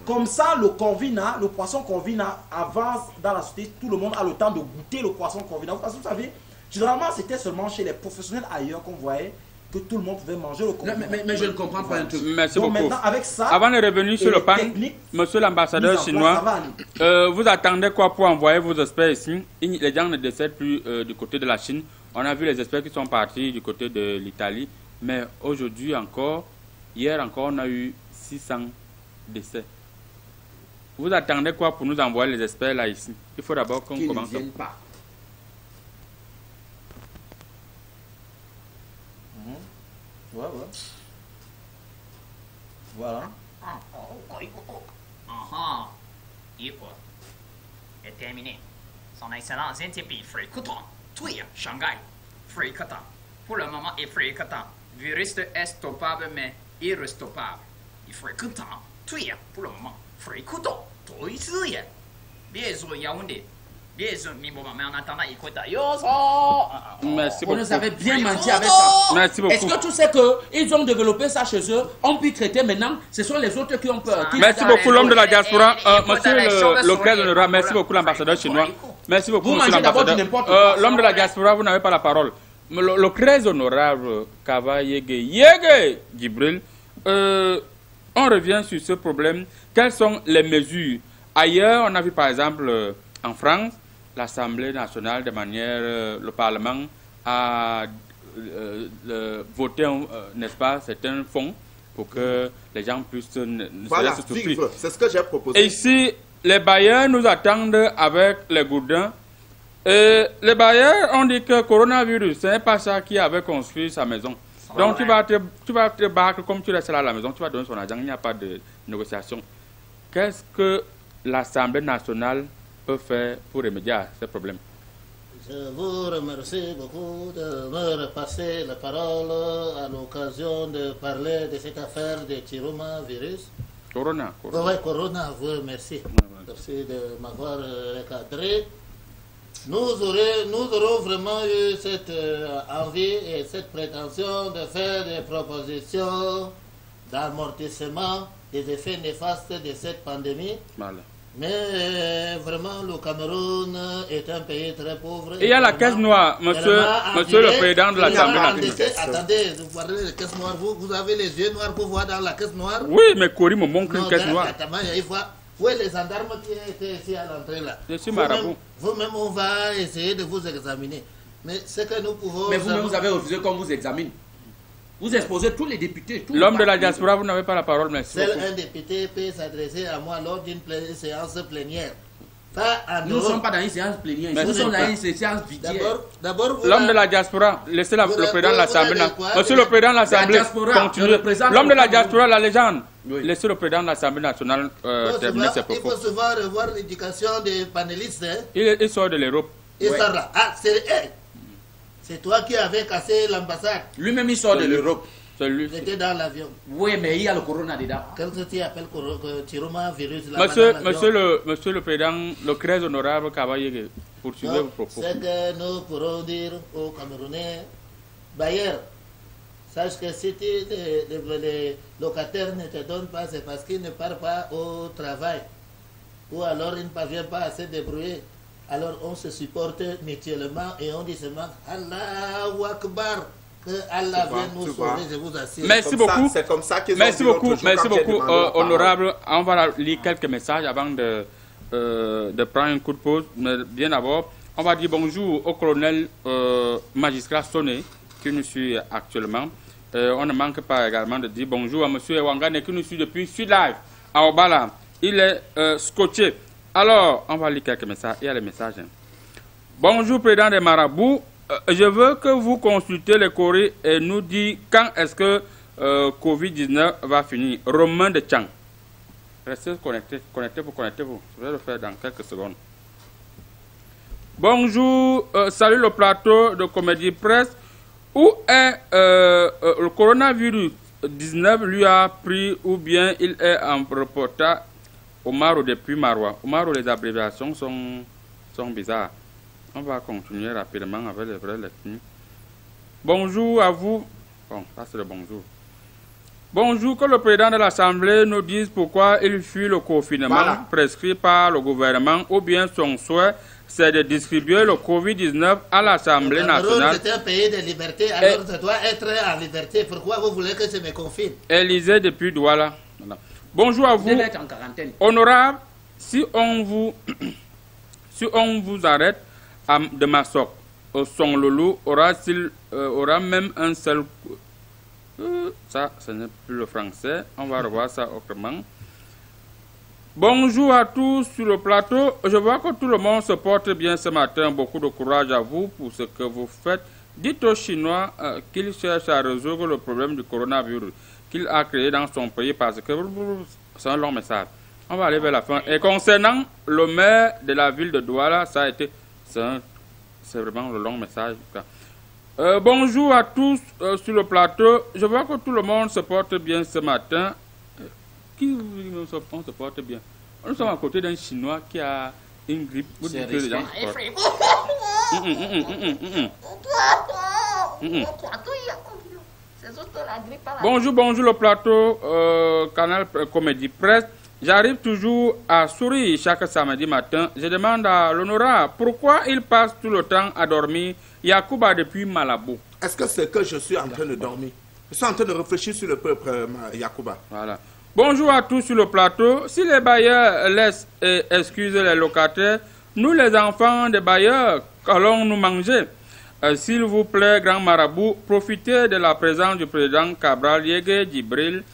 Comme ça, le poisson corvina avance dans la société. Tout le monde a le temps de goûter le poisson corvina. Parce que vous savez, généralement, c'était seulement chez les professionnels ailleurs qu'on voyait que tout le monde pouvait manger le corvina. Mais je ne comprends pas un truc. Merci donc beaucoup. Maintenant, avec ça, avant de revenir sur le pan, monsieur l'ambassadeur chinois, vous attendez quoi pour envoyer vos experts ici? Les gens ne décèdent plus du côté de la Chine. On a vu les experts qui sont partis du côté de l'Italie. Mais aujourd'hui encore, hier encore, on a eu 600 décès. Vous attendez quoi pour nous envoyer les experts là ici? Il faut d'abord qu'on commence. Qu'ils ne viennent pas. Voilà. Est terminé. Son Excellence NTP Fréquentant, Tui, Shanghai, Fréquentant. Pour le moment, il fréquentant. Virus est stoppable, mais irrestoppable. Il fréquentant, Tui, pour le moment, Fréquentant, Tui, bien sûr, Yaoundé. Mais en attendant, il écoute. Merci beaucoup. Vous nous avez bien menti avec ça. Merci beaucoup. Est-ce que tu sais qu'ils ont développé ça chez eux? On peut traiter maintenant. Ce sont les autres qui ont peur. Merci beaucoup, l'homme de la diaspora. Monsieur le Grèce honorable, merci beaucoup, l'ambassadeur chinois. Merci beaucoup, monsieur l'ambassadeur. L'homme de la diaspora, vous n'avez pas la parole. Le très honorable Kava Yege Gibril, on revient sur ce problème. Quelles sont les mesures? Ailleurs, on a vu par exemple en France, l'Assemblée nationale, de manière, le Parlement a voté, n'est-ce pas, certains fonds pour que les gens puissent voilà, vivre. C'est ce que j'ai proposé. Et ici, les bailleurs nous attendent avec les gourdins. Et les bailleurs ont dit que coronavirus, ce n'est pas ça qui avait construit sa maison. Donc tu vas te battre comme tu restes là à la maison, tu vas donner son argent, il n'y a pas de négociation. Qu'est-ce que l'Assemblée nationale peut faire pour remédier à ces problèmes? Je vous remercie beaucoup de me repasser la parole à l'occasion de parler de cette affaire de coronavirus. Corona. Oui, Corona, vous remercie. Merci de m'avoir recadré. Nous aurons vraiment eu cette envie et cette prétention de faire des propositions d'amortissement des effets néfastes de cette pandémie. Voilà. Mais vraiment, le Cameroun est un pays très pauvre. Et il y a la caisse noire, monsieur le président de l'Assemblée nationale. Attendez, vous parlez de caisse noire. Vous avez les yeux noirs pour voir dans la caisse noire? Oui, mais Cori me montre une caisse noire. Où est les gendarmes qui étaient ici à l'entrée là? Je suis marabout. Vous-même, on va essayer de vous examiner. Mais ce que nous pouvons... Mais vous-même, vous avez refusé qu'on vous examine. Vous exposez tous les députés. L'homme de la diaspora, vous n'avez pas la parole, merci. Seul un député peut s'adresser à moi lors d'une séance plénière. Nous ne sommes pas dans une séance plénière. Nous sommes dans une séance vitière. L'homme de la diaspora, laissez le président de l'Assemblée. Monsieur le président de l'Assemblée, continuez. L'homme de la diaspora, la légende. Laissez le président de l'Assemblée nationale terminer ses propos. Il faut souvent revoir l'éducation des panélistes. Hein? Il sort de l'Europe. Il sort là. Ah, c'est toi qui avais cassé l'ambassade. Lui-même, il sort de l'Europe. Il était dans l'avion. Oui, mais il y a le corona dedans. Qu'est-ce que tu appelles coronavirus? Monsieur le président, le très honorable Kabaye, poursuivez vos propos. C'est que nous pourrons dire aux Camerounais, bailleurs, sache que si les locataires ne te donnent pas, c'est parce qu'ils ne partent pas au travail. Ou alors ils ne parviennent pas à se débrouiller. Alors on se supporte mutuellement et on dit seulement Allahu Akbar. Que Allah vienne nous sauver, je vous assure. Merci beaucoup. C'est comme ça qu'ils merci beaucoup, honorable. On va lire quelques messages avant de prendre un coup de pause. Mais bien d'abord, on va dire bonjour au colonel magistrat Sonné qui nous suit actuellement. On ne manque pas également de dire bonjour à monsieur Ewangane qui nous suit depuis Sud Live à Obala. Il est scotché. Alors, on va lire quelques messages. Il y a les messages. Bonjour, président des marabouts. Je veux que vous consultez les Corées et nous dites quand est-ce que Covid-19 va finir. Romain de Chang. Restez connectés. Connectez-vous. Je vais le faire dans quelques secondes. Bonjour. Salut le plateau de Comédie Presse. Où est le coronavirus 19 lui a pris ou bien il est en reportage Omaro depuis Marois. Omaro, les abréviations sont bizarres. On va continuer rapidement avec les vraies lectures. Bonjour à vous. Bon, ça c'est le bonjour. Bonjour, que le président de l'Assemblée nous dise pourquoi il fuit le confinement prescrit par le gouvernement ou bien son souhait c'est de distribuer le Covid-19 à l'Assemblée nationale. C'est un pays de liberté, alors ça doit être en liberté. Pourquoi vous voulez que je me confine? Élysée depuis Douala. Voilà. Bonjour à vous. Honorable, si on vous arrête de Massoc, son loulou aura même un seul coup. Ça, ce n'est plus le français. On va revoir ça autrement. Bonjour à tous sur le plateau. Je vois que tout le monde se porte bien ce matin. Beaucoup de courage à vous pour ce que vous faites. Dites aux Chinois qu'ils cherchent à résoudre le problème du coronavirus qu'il a créé dans son pays parce que c'est un long message. On va aller vers la fin. Et concernant le maire de la ville de Douala, ça a été... C'est vraiment le long message. Bonjour à tous sur le plateau. Je vois que tout le monde se porte bien ce matin. Qui on se porte bien? Nous sommes à côté d'un Chinois qui a une grippe. Bonjour le plateau Canal Comédie Presse. J'arrive toujours à sourire chaque samedi matin. Je demande à l'honorable pourquoi il passe tout le temps à dormir. Yacouba depuis Malabo. Est-ce que c'est que je suis en train de dormir? Je suis en train de réfléchir sur le peuple, Yacouba. Voilà. Bonjour à tous sur le plateau. Si les bailleurs laissent et excusent les locataires, nous les enfants des bailleurs, allons-nous manger? S'il vous plaît, grand marabout, profitez de la présence du président Cabral Yégué Djibril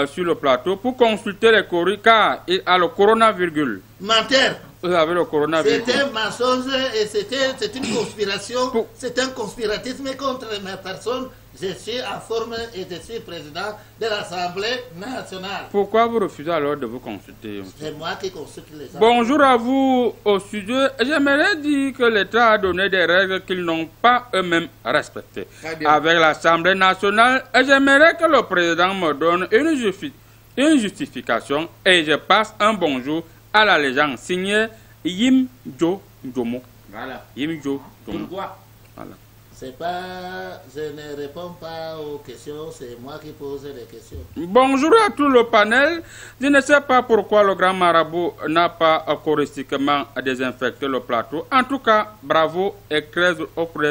sur le plateau pour consulter les car il a le coronavirus. Menteur. Vous avez le coronavirus. C'est un mensonge et c'est une conspiration. C'est un conspiratisme contre ma personne. Je suis en forme et je suis président de l'Assemblée nationale. Pourquoi vous refusez alors de vous consulter? C'est moi qui consulte les gens. Bonjour à vous au studio. J'aimerais dire que l'État a donné des règles qu'ils n'ont pas eux-mêmes respectées avec l'Assemblée nationale. J'aimerais que le président me donne une justification et je passe un bonjour à la légende signée Yim Jo Jomo. Voilà. Yim Jo Jomo. Pourquoi? Voilà. C'est pas, je ne réponds pas aux questions, c'est moi qui pose les questions. Bonjour à tout le panel. Je ne sais pas pourquoi le grand marabout n'a pas choristiquement désinfecté le plateau. En tout cas, bravo et très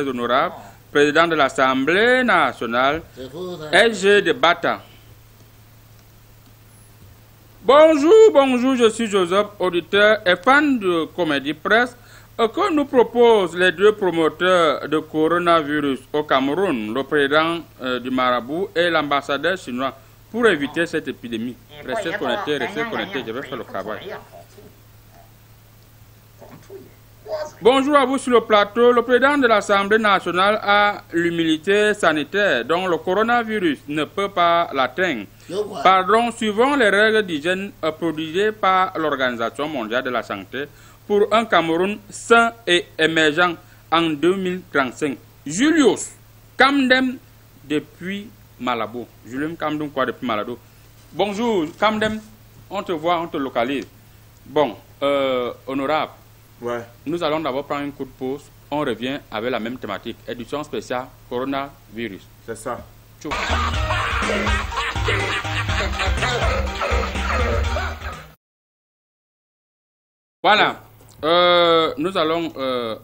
honorable président de l'Assemblée nationale, SG de Bata. Bonjour, je suis Joseph, auditeur et fan de Comédie Presse. Que nous proposent les deux promoteurs de coronavirus au Cameroun, le président du marabout et l'ambassadeur chinois, pour éviter cette épidémie? Restez connectés, je vais faire le travail. Bonjour à vous sur le plateau. Le président de l'Assemblée nationale a l'humilité sanitaire dont le coronavirus ne peut pas l'atteindre. Pardon, suivant les règles d'hygiène produisées par l'Organisation mondiale de la santé, pour un Cameroun sain et émergent en 2035. Julius Kamdem depuis Malabo. Julius Kamdem quoi depuis Malabo? Bonjour Kamdem, on te voit, on te localise. Bon, honorable, nous allons d'abord prendre une coup de pause. On revient avec la même thématique, édition spéciale coronavirus. C'est ça. Tchou. Voilà. Nous allons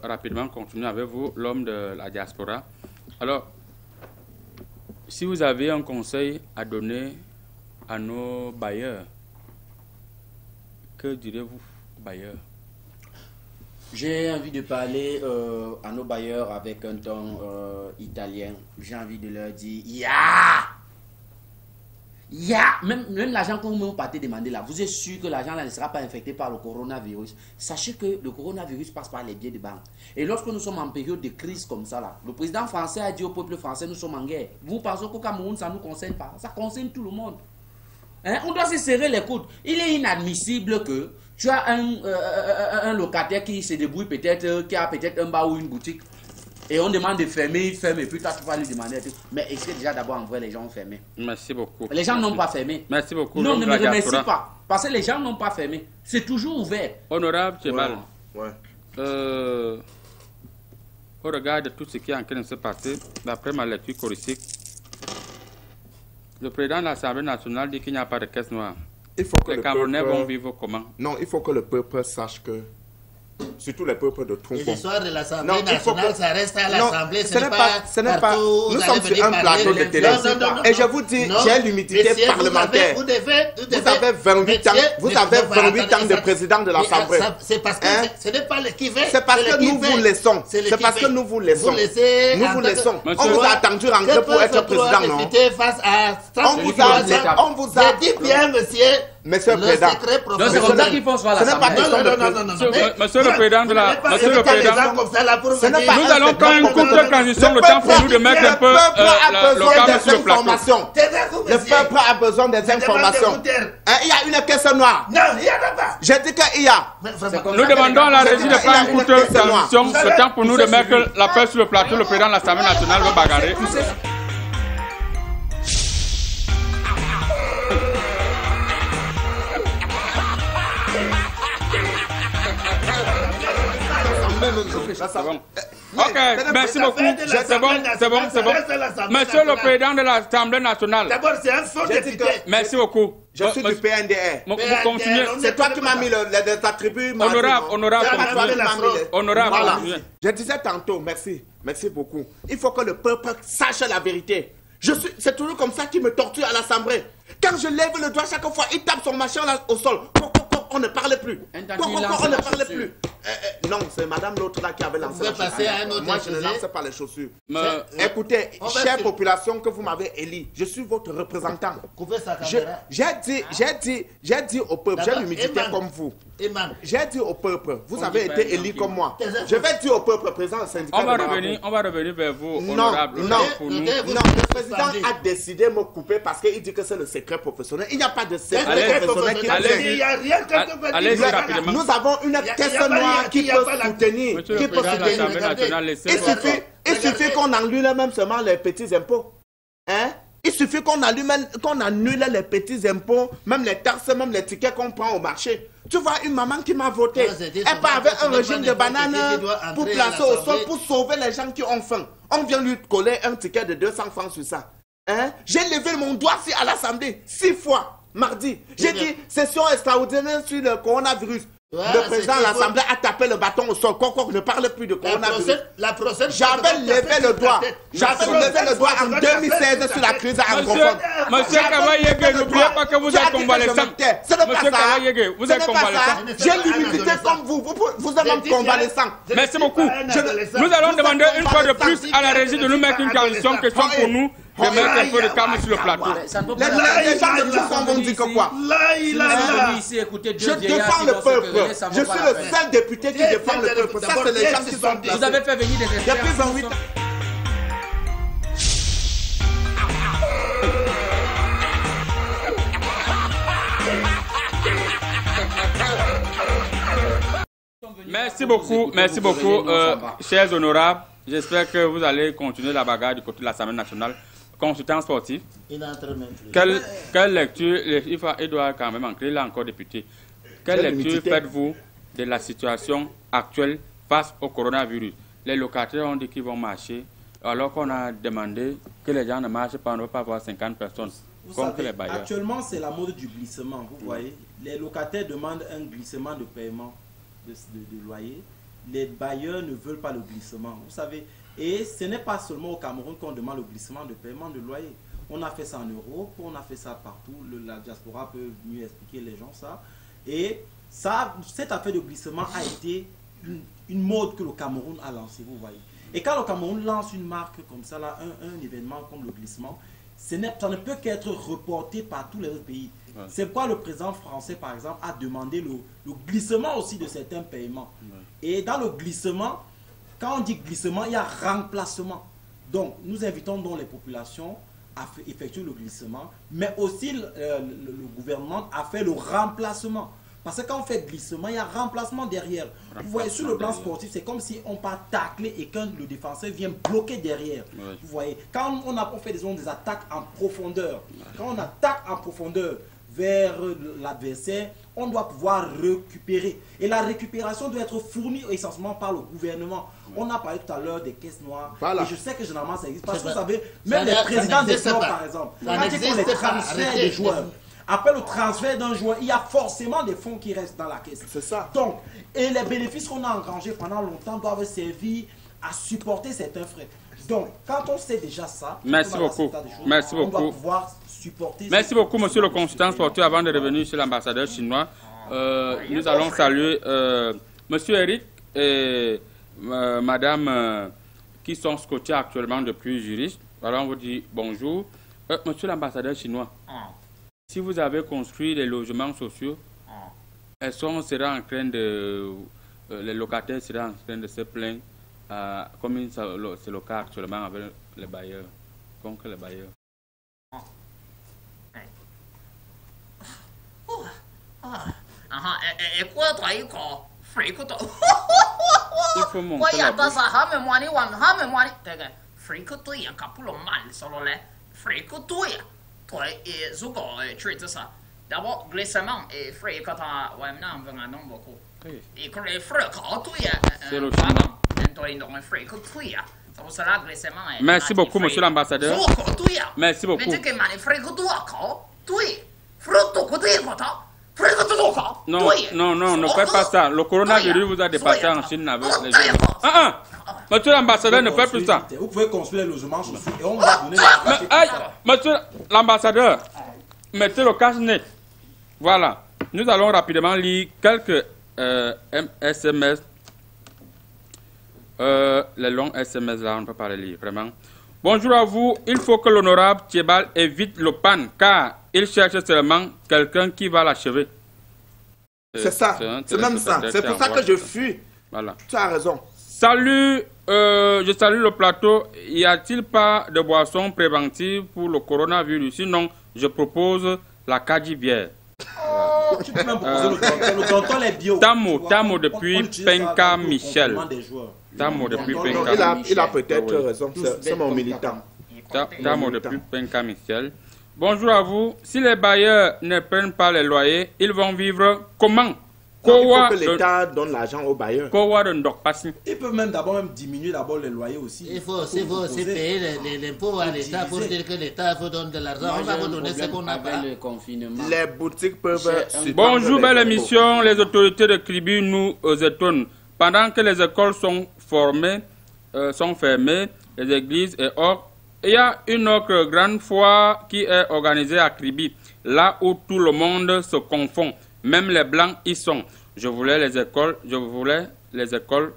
rapidement continuer avec vous, l'homme de la diaspora. Alors, si vous avez un conseil à donner à nos bailleurs, que direz-vous, bailleurs? J'ai envie de parler à nos bailleurs avec un ton italien. J'ai envie de leur dire même l'argent que vous partez demander là, vous êtes sûr que l'argent là ne sera pas infecté par le coronavirus. Sachez que le coronavirus passe par les biais de banque. Et lorsque nous sommes en période de crise comme ça là, le président français a dit au peuple français, nous sommes en guerre. Vous pensez qu'au Cameroun ça ne nous concerne pas? Ça concerne tout le monde. Hein? On doit se serrer les coudes. Il est inadmissible que tu as un locataire qui se débrouille peut-être, qui a peut-être un bar ou une boutique. Et on demande de fermer, il ferme, et puis toi tu vas lui demander. Mais est-ce que déjà d'abord en vrai les gens ont fermé? Merci beaucoup. Les gens n'ont pas fermé. Merci beaucoup. Non, ne me remercie pas. Parce que les gens n'ont pas fermé. C'est toujours ouvert. Honorable Tchébal. Ouais. Au regard de tout ce qui est en train de se passer, d'après ma lecture choristique, le président de l'Assemblée nationale dit qu'il n'y a pas de caisse noire. Il faut que les Camerounais vont vivre comment? Non, il faut que le peuple sache que, surtout les peuples de Tombon. Les histoires de l'Assemblée nationale, ça reste à l'Assemblée. Ce n'est pas. Nous sommes sur un plateau de télé. Et je vous dis, j'ai l'humidité parlementaire. Vous avez 28 ans. Vous avez 28 ans de président de l'Assemblée. C'est parce que ce n'est pas le qui veut. C'est parce que nous vous laissons. C'est parce que nous vous laissons. Nous vous laissons. On vous a attendu rentrer pour être président, non? On vous a dit bien, monsieur. Monsieur le Président, c'est comme ça qu'il faut se faire l'Assemblée. Monsieur le Président de la... Monsieur le Président, nous allons prendre une courte transition, le temps pour nous de mettre un peu le câble sur le plateau. Le peuple a besoin des informations. Il y a une caisse noire. Non, il n'y en a pas. J'ai dit qu'il y a. Nous demandons à la régie de prendre une courte transition, le temps pour nous de mettre la paix sur le plateau. Le Président de l'Assemblée nationale veut bagarrer. C'est bon. Ok, merci beaucoup. C'est bon. Monsieur le Président de l'Assemblée nationale. D'abord, c'est un faux député. Merci beaucoup. Je suis du PNDR. Vous continuez. C'est toi qui m'as mis les attributs. Honorable. Voilà. Je disais tantôt, merci beaucoup. Il faut que le peuple sache la vérité. C'est toujours comme ça qu'il me torture à l'Assemblée. Quand je lève le doigt chaque fois, il tape son machin là au sol. On ne parle plus. On ne parle plus. Non, c'est madame l'autre là qui avait lancé la passer à un autre Moi, je ne sujet. lance pas les chaussures. Mais- Écoutez, On va chère se- population que vous m'avez élu, je suis votre représentant. Coupez sa Je- caméra. J'ai dit au peuple, j'ai D'abord, l'humilité Eman. comme vous. Eman, J'ai dit au peuple, vous On avez dit pas été Eman élu qui- comme moi. Tes infos. Je vais dire au peuple, président du syndicat On va de Marabout. revenir vers vous, Non, honorable. non, pour nous. notez- Non, le président a décidé de me couper parce qu'il dit que c'est le secret professionnel. Il n'y a pas de secret Allez, professionnel qui allez, vient. Il n'y a rien que vous Allez-y dire. rapidement. Nous avons une y a caisse pas noire rien, qui il y a peut pas la- soutenir. Monsieur Qui le peut président de l'Assemblée soutenir. nationale, laissez-moi. Il suffit qu'on annule même seulement les petits impôts. Hein? Il suffit qu'on annule les petits impôts, même les taxes, même les tickets qu'on prend au marché. Tu vois, une maman qui m'a voté, Non, c'est dit, elle part avec c'est un pas n'importe régime de qui bananes doit pour entrer à placer au sol, l'Assemblée. pour sauver les gens qui ont faim. On vient lui coller un ticket de 200 francs sur ça. Hein? J'ai levé mon doigt à l'Assemblée 6 fois, mardi. J'ai dit, session extraordinaire sur le coronavirus. Voilà, Le président de c'est qu'il faut- l'Assemblée a tapé le bâton au sol. Quoi, ne parle plus de coronavirus. la prochaine J'avais levé le doigt. J'avais levé le doigt en 2016 sur la crise anglophone. Monsieur Kawayege, n'oubliez pas que vous êtes convalescent. Monsieur Kawayege, vous êtes convalescent. J'ai l'humilité comme vous. Vous êtes même convalescent. Merci beaucoup. Nous allons demander une fois de plus à la régie de nous mettre une condition question pour nous de mettre un peu de calme sur le plateau. Ça ne peut Les pas gens de tout vont dire que quoi? Là, il a là. ici écouter Je deux vieillards défends qui le vont se peuple. quereller, ça Je vaut pas suis la le peine. seul député qui défend le peuple. Ça, c'est les gens qui sont Vous placés. avez fait venir des experts. Depuis 28 ans. Merci beaucoup, chers honorables. J'espère que vous allez continuer la bagarre du côté de l'Assemblée nationale. Consultant sportif, Il n'entre même plus. quelle lecture, il doit quand même entrer, il est encore député. Quelle lecture l'humilité. faites-vous de la situation actuelle face au coronavirus? Les locataires ont dit qu'ils vont marcher, alors qu'on a demandé que les gens ne marchent pas, on ne va pas avoir 50 personnes. Vous Comme que savez, les bailleurs. actuellement, c'est la mode du glissement. Vous voyez, les locataires demandent un glissement de paiement de loyer. Les bailleurs ne veulent pas le glissement. Vous savez, et ce n'est pas seulement au Cameroun qu'on demande le glissement de paiement de loyer. On a fait ça en Europe, on a fait ça partout. La diaspora peut mieux expliquer les gens ça. Et ça, cette affaire de glissement a été une mode que le Cameroun a lancée, vous voyez. Et quand le Cameroun lance une marque comme ça, là, un événement comme le glissement, ça ne peut qu'être reporté par tous les autres pays. Ouais. C'est pourquoi le président français, par exemple, a demandé le glissement aussi de certains paiements. Ouais. Et dans le glissement, quand on dit glissement, il y a remplacement. Donc, nous invitons donc les populations à effectuer le glissement, mais aussi le gouvernement a fait le remplacement. Parce que quand on fait glissement, il y a remplacement derrière. Vous voyez, sur le plan sportif, c'est comme si on part tacler et qu'un le défenseur vient bloquer derrière. Ouais. Vous voyez, quand on fait des attaques en profondeur, quand on attaque en profondeur vers l'adversaire, on doit pouvoir récupérer. Et la récupération doit être fournie essentiellement par le gouvernement. On a parlé tout à l'heure des caisses noires. Voilà. Et je sais que généralement ça existe. Parce que C'est vous pas- savez, ça même les n'a- présidents ça des n'existe clubs, pas. par exemple, Ça quand ils font n'existe les pas. transferts Arrêtez. des joueurs, après le transfert d'un joueur, il y a forcément des fonds qui restent dans la caisse. C'est ça. Donc, et les bénéfices qu'on a engrangés pendant longtemps doivent servir à supporter certains frais. Donc, quand on sait déjà ça, Merci on va dans beaucoup. cet état des choses, Merci on doit beaucoup. pouvoir supporter. Merci beaucoup, monsieur le consultant sportif. Avant de revenir sur l'ambassadeur chinois, nous allons saluer monsieur Eric et madame qui sont scotchés actuellement depuis juriste. Alors, on vous dit bonjour. Monsieur l'ambassadeur chinois, si vous avez construit les logements sociaux, est-ce qu'on sera en train de... les locataires seraient en train de se plaindre comme c'est le cas actuellement avec les bailleurs, contre les bailleurs? Écoute, fricoto. Il faut monter la bouche. Fricoto, il y a un capulo mal solo là. Fricoto, toi, et Zuko, treat ça. D'abord, glissement et fricoto, ouais, non, on va non beaucoup. Et quand les fricoto, C'est le chinois. Merci beaucoup, monsieur l'ambassadeur. Merci beaucoup. Non, non, non, ne faites pas ça. Le coronavirus vous a dépassé en Chine avec les gens. Monsieur l'ambassadeur, ne faites plus ça. Vous pouvez construire les logements sociaux et on va donner la Aïe, monsieur l'ambassadeur, mettez le cache-nez. Voilà. Nous allons rapidement lire quelques SMS Les longs SMS là, on ne peut pas les lire, vraiment. Bonjour à vous. Il faut que l'honorable Thiebal évite le pan, car il cherche seulement quelqu'un qui va l'achever. C'est ça, c'est même ça. C'est pour ça que je fuis. Voilà. Tu as raison. Salut, je salue le plateau. Y a-t-il pas de boisson préventive pour le coronavirus? Sinon, je propose la cadivière. Tu peux même proposer le tonton est bio. Tamo depuis Penka Michel. Tamo depuis Non, Penka il a peut-être raison. C'est mon militant. Tamo depuis Penka Michel. Bonjour à vous. Si les bailleurs ne prennent pas les loyers, ils vont vivre comment? Il faut que l'État donne l'argent aux bailleurs. Ils peuvent même d'abord diminuer d'abord les loyers aussi. Il faut aussi payer l'impôt à l'État pour dire que l'État vous donne de l'argent. On va vous donner ce qu'on n'a pas. Le confinement. Les boutiques peuvent... Bonjour, belle émission. Les autorités de Kribi nous étonnent. Pendant que les écoles sont fermées, les églises et autres, il y a une autre grande foire qui est organisée à Kribi, là où tout le monde se confond. Même les blancs y sont. Je voulais les écoles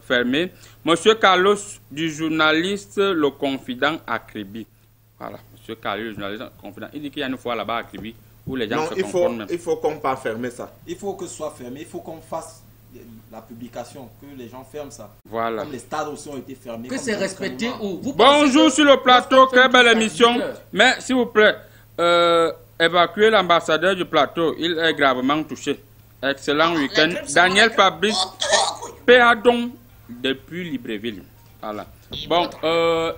fermées. Monsieur Carlos, du journaliste Le Confident à Kribi. Voilà, Monsieur Carlos, le journaliste Le Confident. Il dit qu'il y a une fois là-bas à Kribi où les gens se confondent même. Il faut qu'on pas fermer ça. Il faut que ce soit fermé. Il faut qu'on fasse la publication, que les gens ferment ça. Voilà. Comme les stades aussi ont été fermés. Que c'est respecté où vous Bonjour sur le plateau, très belle émission. Mais s'il vous plaît, évacuez l'ambassadeur du plateau, il est gravement touché. Excellent week-end. Daniel Fabrice Péadon depuis Libreville. Voilà. Bon,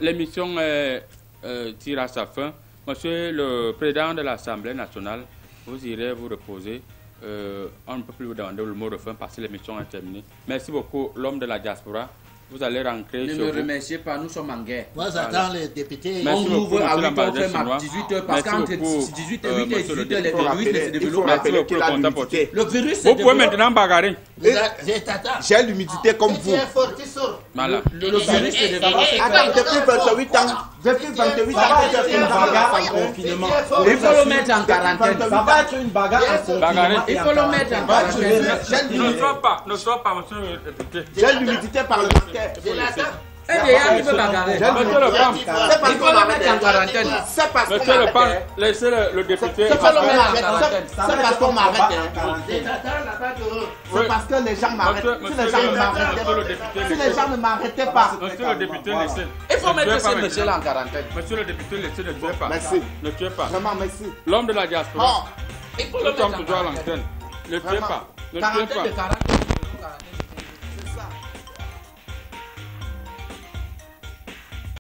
l'émission tire à sa fin. Monsieur le président de l'Assemblée nationale, vous irez vous reposer. On ne peut plus vous demander le mot de fin parce que l'émission est terminée. Merci beaucoup, l'homme de la diaspora. Vous allez rentrer ne chez me vous. remerciez pas, nous sommes en guerre. Moi, j'attends les députés. Merci On ouvre à 8h, on fait chinois. 18h, parce qu'entre 18h, 8h et 18h, les virus ne se Il faut développent rappeler pas. qu'il a l'humidité. Le virus se Vous pouvez développe. maintenant bagarrer. Je t'attends. J'ai l'humidité comme Si tu vous. es fort, tu sors. Voilà. Le virus se développe. Attends, depuis 28 ans. Depuis 28 Ça va ans. être une bagarre en confinement. Il faut le mettre en quarantaine. Ça va être une bagarre en confinement. Il faut le mettre en quarantaine. Ne sois pas, monsieur le député. J'ai l'humidité parlementaire. Je l'attends. Et déjà, il peut bagarrer. Monsieur le PAM, C'est parce Il faut qu'on le mettre en m'arrête. quarantaine. C'est parce qu'on monsieur le PAM, m'arrête. laissez le député. C'est parce qu'on m'arrête. quarantaine. C'est parce qu'on m'arrête. Je t'attends là-bas dehors. C'est parce que les gens m'arrêtent. Si les gens ne m'arrêtaient pas. Si les gens ne m'arrêtaient pas. Monsieur le député, laissez. Il faut Ne mettre tuez pas ce monsieur-là en quarantaine. Monsieur le député, laissez, ne tuez pas. Merci. Ne tuez pas. Vraiment, merci. L'homme de la diaspora. Oh, Il faut Nous le mettre sommes en toujours à quarantaine. l'antenne. Ne tuez Vraiment. pas. Ne tuez Quarantaine pas. de quarantaine.